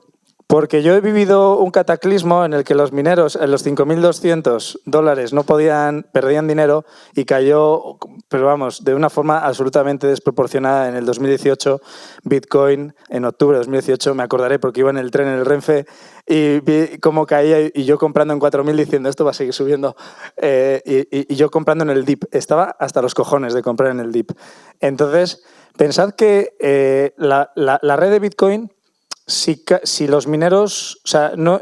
porque yo he vivido un cataclismo en el que los mineros en los $5.200 perdían dinero y cayó, pero vamos, de una forma absolutamente desproporcionada en el 2018. Bitcoin, en octubre de 2018, me acordaré porque iba en el tren en el Renfe y vi cómo caía y yo comprando en 4.000 diciendo esto va a seguir subiendo y yo comprando en el dip. Estaba hasta los cojones de comprar en el dip. Entonces, pensad que la red de Bitcoin... Si los mineros, o sea, no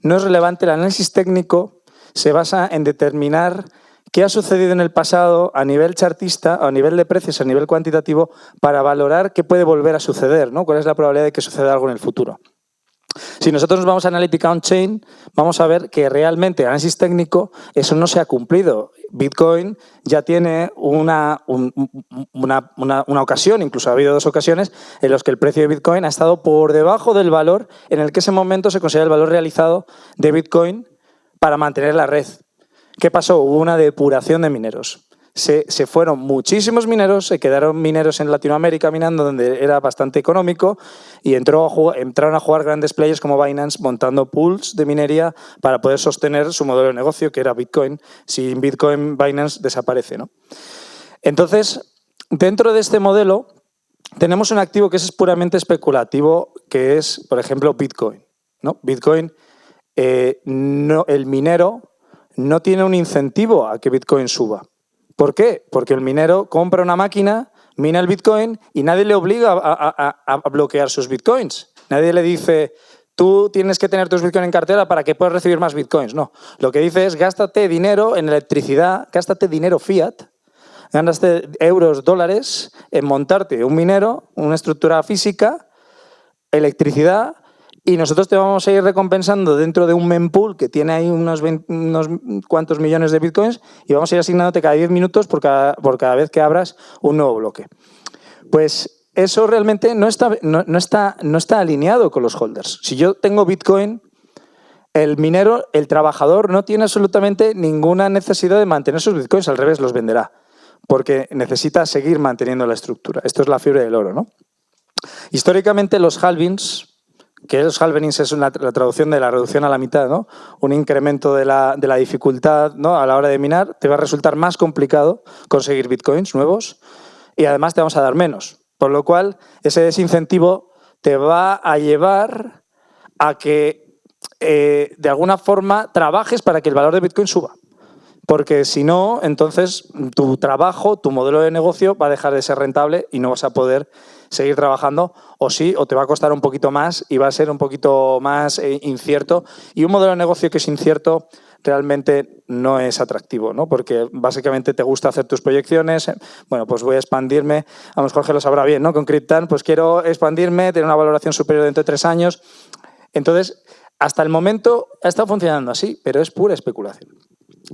es relevante, el análisis técnico se basa en determinar qué ha sucedido en el pasado a nivel chartista, a nivel de precios, a nivel cuantitativo, para valorar qué puede volver a suceder, ¿no? Cuál es la probabilidad de que suceda algo en el futuro. Si nosotros nos vamos a Analytica On-Chain, vamos a ver que realmente, análisis técnico, eso no se ha cumplido. Bitcoin ya tiene una ocasión, incluso ha habido 2 ocasiones, en las que el precio de Bitcoin ha estado por debajo del valor en el que ese momento se considera el valor realizado de Bitcoin para mantener la red. ¿Qué pasó? Hubo una depuración de mineros. Se fueron muchísimos mineros, se quedaron mineros en Latinoamérica minando donde era bastante económico y entraron a jugar grandes players como Binance montando pools de minería para poder sostener su modelo de negocio que era Bitcoin. Sin Bitcoin, Binance desaparece, ¿no? Entonces, dentro de este modelo tenemos un activo que es puramente especulativo, que es, por ejemplo, Bitcoin, ¿no? Bitcoin, el minero no tiene un incentivo a que Bitcoin suba. ¿Por qué? Porque el minero compra una máquina, mina el Bitcoin y nadie le obliga a bloquear sus Bitcoins. Nadie le dice, tú tienes que tener tus Bitcoin en cartera para que puedas recibir más Bitcoins. No, lo que dice es gástate dinero en electricidad, gástate dinero fiat, gástate euros, dólares en montarte un minero, una estructura física, electricidad, y nosotros te vamos a ir recompensando dentro de un mempool que tiene ahí unos cuantos millones de bitcoins y vamos a ir asignándote cada 10 minutos por cada vez que abras un nuevo bloque. Pues eso realmente no está alineado con los holders. Si yo tengo bitcoin, el minero, el trabajador, no tiene absolutamente ninguna necesidad de mantener sus bitcoins, al revés, los venderá, porque necesita seguir manteniendo la estructura. Esto es la fiebre del oro, ¿no? Históricamente los halvings que los halvenings es la traducción de la reducción a la mitad, ¿no? Un incremento de la dificultad, ¿no? A la hora de minar, te va a resultar más complicado conseguir bitcoins nuevos y además te vamos a dar menos. Por lo cual, ese desincentivo te va a llevar a que, de alguna forma, trabajes para que el valor de bitcoin suba. Porque si no, entonces tu trabajo, tu modelo de negocio va a dejar de ser rentable y no vas a poder seguir trabajando, o sí, o te va a costar un poquito más y va a ser un poquito más incierto. Y un modelo de negocio que es incierto realmente no es atractivo, ¿no? Porque básicamente te gusta hacer tus proyecciones. Bueno, pues voy a expandirme, a lo mejor Jorge lo sabrá bien, ¿no? Con Cryptan, pues quiero expandirme, tener una valoración superior dentro de 3 años. Entonces, hasta el momento ha estado funcionando así, pero es pura especulación.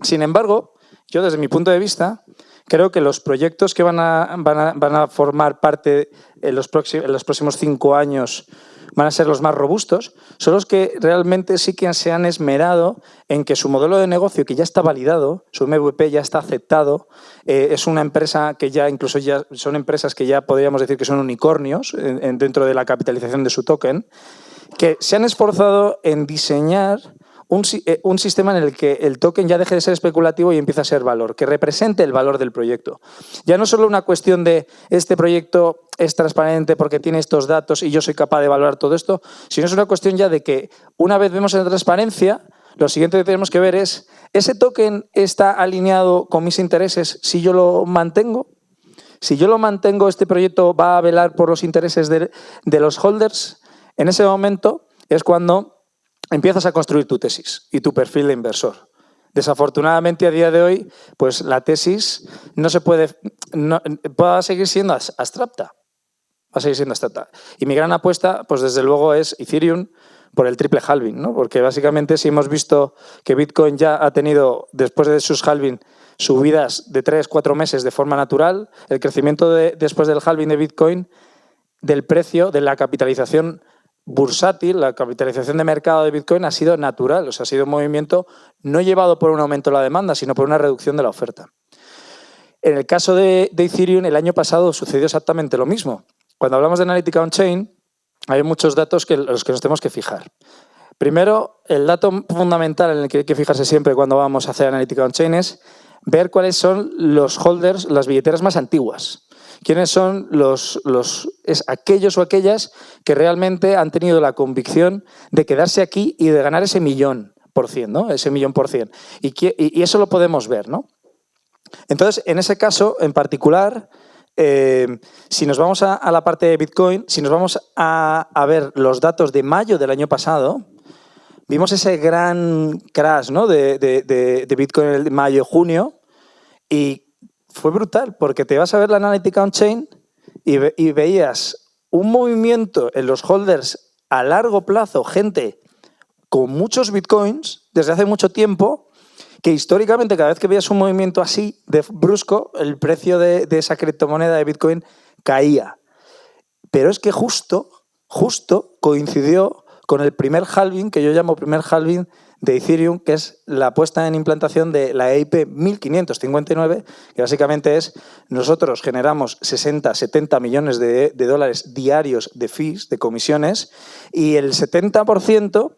Sin embargo, yo desde mi punto de vista creo que los proyectos que van a formar parte en los próximos 5 años van a ser los más robustos, son los que realmente sí que se han esmerado en que su modelo de negocio, que ya está validado, su MVP ya está aceptado, es una empresa que ya incluso ya son empresas que ya podríamos decir que son unicornios dentro de la capitalización de su token, que se han esforzado en diseñar un sistema en el que el token ya deje de ser especulativo y empiece a ser valor, que represente el valor del proyecto. Ya no solo una cuestión de este proyecto es transparente porque tiene estos datos y yo soy capaz de valorar todo esto, sino es una cuestión ya de que una vez vemos la transparencia, lo siguiente que tenemos que ver es, ¿ese token está alineado con mis intereses si yo lo mantengo? Si yo lo mantengo, ¿este proyecto va a velar por los intereses de los holders? En ese momento es cuando empiezas a construir tu tesis y tu perfil de inversor. Desafortunadamente, a día de hoy, pues la tesis no se puede, va a seguir siendo abstracta. Va a seguir siendo abstracta. Y mi gran apuesta, pues desde luego, es Ethereum por el triple halving, ¿no? Porque básicamente si hemos visto que Bitcoin ya ha tenido, después de sus halving, subidas de 3-4 meses de forma natural, el crecimiento después del halving de Bitcoin, del precio, de la capitalización bursátil, la capitalización de mercado de Bitcoin ha sido natural, o sea, ha sido un movimiento no llevado por un aumento de la demanda, sino por una reducción de la oferta. En el caso de Ethereum, el año pasado sucedió exactamente lo mismo. Cuando hablamos de Analytica On-Chain, hay muchos datos los que nos tenemos que fijar. Primero, el dato fundamental en el que hay que fijarse siempre cuando vamos a hacer Analytica On-Chain es ver cuáles son los holders, las billeteras más antiguas. ¿Quiénes son aquellos o aquellas que realmente han tenido la convicción de quedarse aquí y de ganar ese 1.000%, ¿no? Ese 1.000%. Y eso lo podemos ver, ¿no? Entonces, en ese caso, en particular, si nos vamos a la parte de Bitcoin, si nos vamos a ver los datos de mayo del año pasado, vimos ese gran crash, ¿no? de Bitcoin en mayo-junio y fue brutal, porque te vas a ver la Analytica On-Chain y veías un movimiento en los holders a largo plazo, gente con muchos bitcoins desde hace mucho tiempo, que históricamente cada vez que veías un movimiento así de brusco, el precio de esa criptomoneda de Bitcoin caía. Pero es que justo coincidió con el primer halving, que yo llamo primer halving de Ethereum, que es la puesta en implantación de la EIP 1559, que básicamente es nosotros generamos 60-70 millones de dólares diarios de fees, de comisiones, y el 70%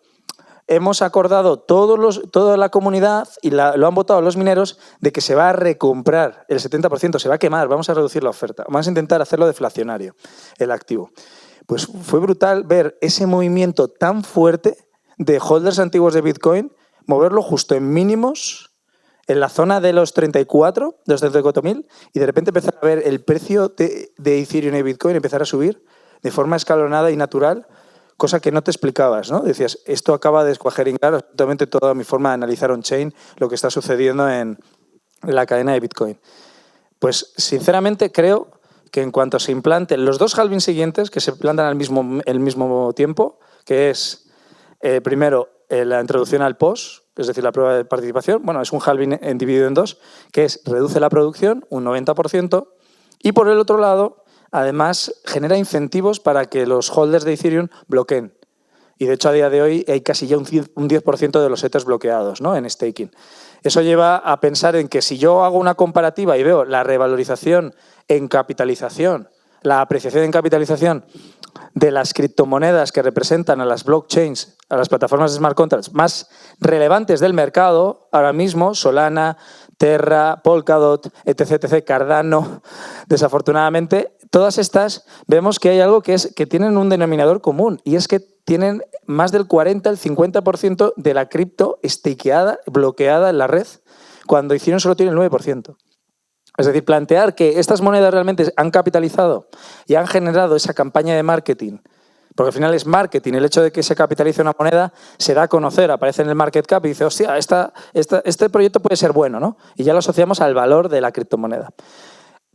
hemos acordado toda la comunidad y lo han votado los mineros de que se va a recomprar el 70%, se va a quemar, vamos a reducir la oferta, vamos a intentar hacerlo deflacionario, el activo. Pues fue brutal ver ese movimiento tan fuerte de holders antiguos de Bitcoin, moverlo justo en mínimos, en la zona de los 34, de los 34.000, y de repente empezar a ver el precio de Ethereum y Bitcoin empezar a subir de forma escalonada y natural, cosa que no te explicabas, ¿no? Decías, esto acaba de descuajeringar absolutamente toda mi forma de analizar on-chain, lo que está sucediendo en la cadena de Bitcoin. Pues, sinceramente, creo que en cuanto se implanten los 2 halvings siguientes, que se plantan al mismo tiempo, que es primero, la introducción al POS, es decir, la prueba de participación. Bueno, es un halving dividido en 2, que es reduce la producción un 90%, y por el otro lado, además, genera incentivos para que los holders de Ethereum bloqueen. Y de hecho, a día de hoy hay casi ya un 10% de los Ethers bloqueados, ¿no? En staking. Eso lleva a pensar en que si yo hago una comparativa y veo la revalorización en capitalización, la apreciación en capitalización de las criptomonedas que representan a las blockchains, a las plataformas de smart contracts más relevantes del mercado, ahora mismo Solana, Terra, Polkadot, etc., Cardano, desafortunadamente, todas estas vemos que hay algo que tienen un denominador común, y es que tienen más del 40, el 50% de la cripto stakeada, bloqueada en la red, cuando Ethereum solo tiene el 9%. Es decir, plantear que estas monedas realmente han capitalizado y han generado esa campaña de marketing, porque al final es marketing, el hecho de que se capitalice una moneda se da a conocer, aparece en el market cap y dice, hostia, este proyecto puede ser bueno, ¿no? Y ya lo asociamos al valor de la criptomoneda.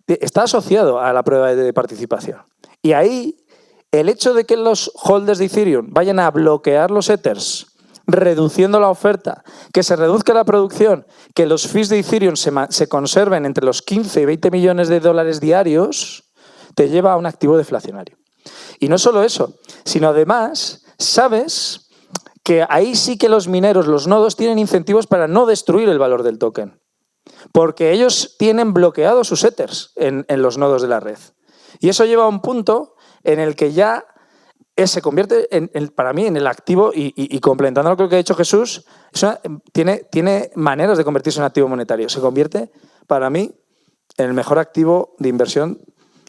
Está asociado a la prueba de participación. Y ahí, el hecho de que los holders de Ethereum vayan a bloquear los Ethers, reduciendo la oferta, que se reduzca la producción, que los fees de Ethereum se conserven entre los 15 y 20 millones de dólares diarios, te lleva a un activo deflacionario. Y no solo eso, sino además sabes que ahí sí que los mineros, los nodos, tienen incentivos para no destruir el valor del token, porque ellos tienen bloqueados sus Ethers en los nodos de la red. Y eso lleva a un punto en el que ya se convierte, para mí, en el activo, y complementando lo que ha dicho Jesús, tiene maneras de convertirse en activo monetario. Se convierte, para mí, en el mejor activo de inversión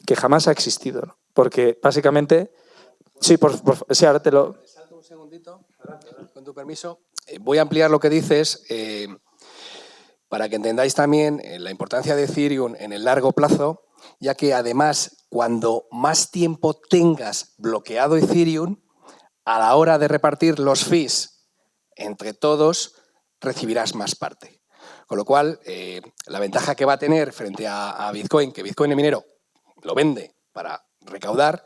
que jamás ha existido, ¿no? Porque, básicamente... Sí, sí, ahora te lo... Salto un segundito, con tu permiso. Voy a ampliar lo que dices para que entendáis también la importancia de Ethereum en el largo plazo, ya que además, cuando más tiempo tengas bloqueado Ethereum, a la hora de repartir los fees entre todos, recibirás más parte. Con lo cual, la ventaja que va a tener frente a Bitcoin, que Bitcoin el minero lo vende para recaudar,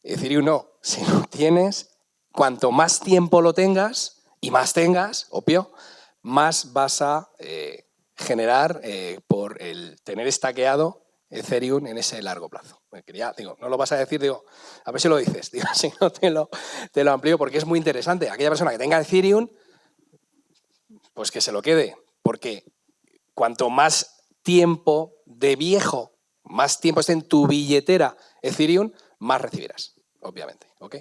Ethereum no. Si lo tienes, cuanto más tiempo lo tengas, y más tengas, obvio, más vas a generar por el tener estaqueado Ethereum en ese largo plazo. No lo vas a decir, a ver si lo dices, si no te lo amplío, porque es muy interesante. Aquella persona que tenga Ethereum, pues que se lo quede, porque cuanto más tiempo de viejo, más tiempo esté en tu billetera Ethereum, más recibirás, obviamente, ¿ok?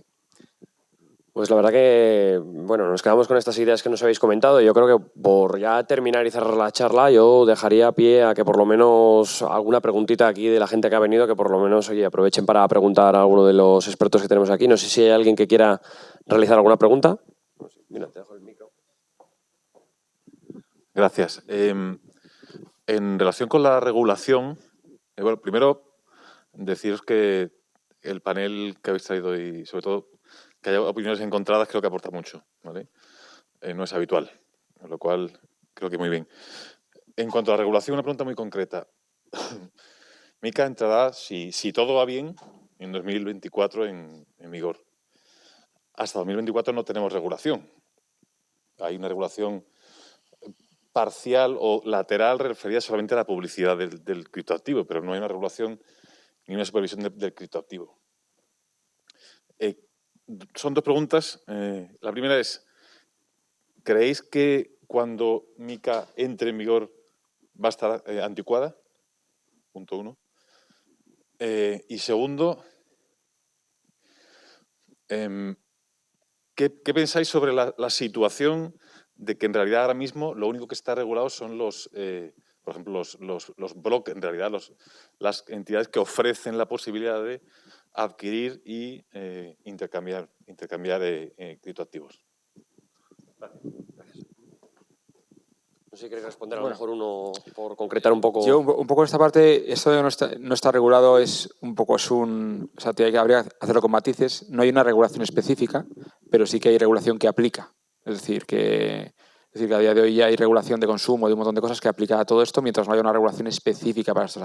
Pues la verdad que, bueno, nos quedamos con estas ideas que nos habéis comentado. Yo creo que por ya terminar y cerrar la charla, yo dejaría pie a que por lo menos alguna preguntita aquí de la gente que ha venido, que por lo menos, oye, aprovechen para preguntar a alguno de los expertos que tenemos aquí. No sé si hay alguien que quiera realizar alguna pregunta. Mira, te dejo el micro. Gracias. En relación con la regulación, bueno, primero deciros que el panel que habéis traído y sobre todo que haya opiniones encontradas creo que aporta mucho, ¿vale? No es habitual, con lo cual creo que muy bien. En cuanto a la regulación, una pregunta muy concreta. MiCA entrará, si todo va bien, en 2024 en vigor. Hasta 2024 no tenemos regulación. Hay una regulación parcial o lateral referida solamente a la publicidad del criptoactivo, pero no hay una regulación ni una supervisión del criptoactivo. Son dos preguntas. La primera es, ¿creéis que cuando MiCA entre en vigor va a estar anticuada? Punto uno. Y segundo, ¿qué pensáis sobre la situación de que en realidad ahora mismo lo único que está regulado son por ejemplo, los brokers, en realidad las entidades que ofrecen la posibilidad de adquirir y intercambiar criptoactivos? No sé si queréis responder a lo mejor uno por concretar un poco. Yo, un poco en esta parte, esto de no está regulado es un poco, o sea, habría que hacerlo con matices. No hay una regulación específica, pero sí que hay regulación que aplica. Es decir, que a día de hoy ya hay regulación de consumo, de un montón de cosas que aplica a todo esto, mientras no haya una regulación específica para estos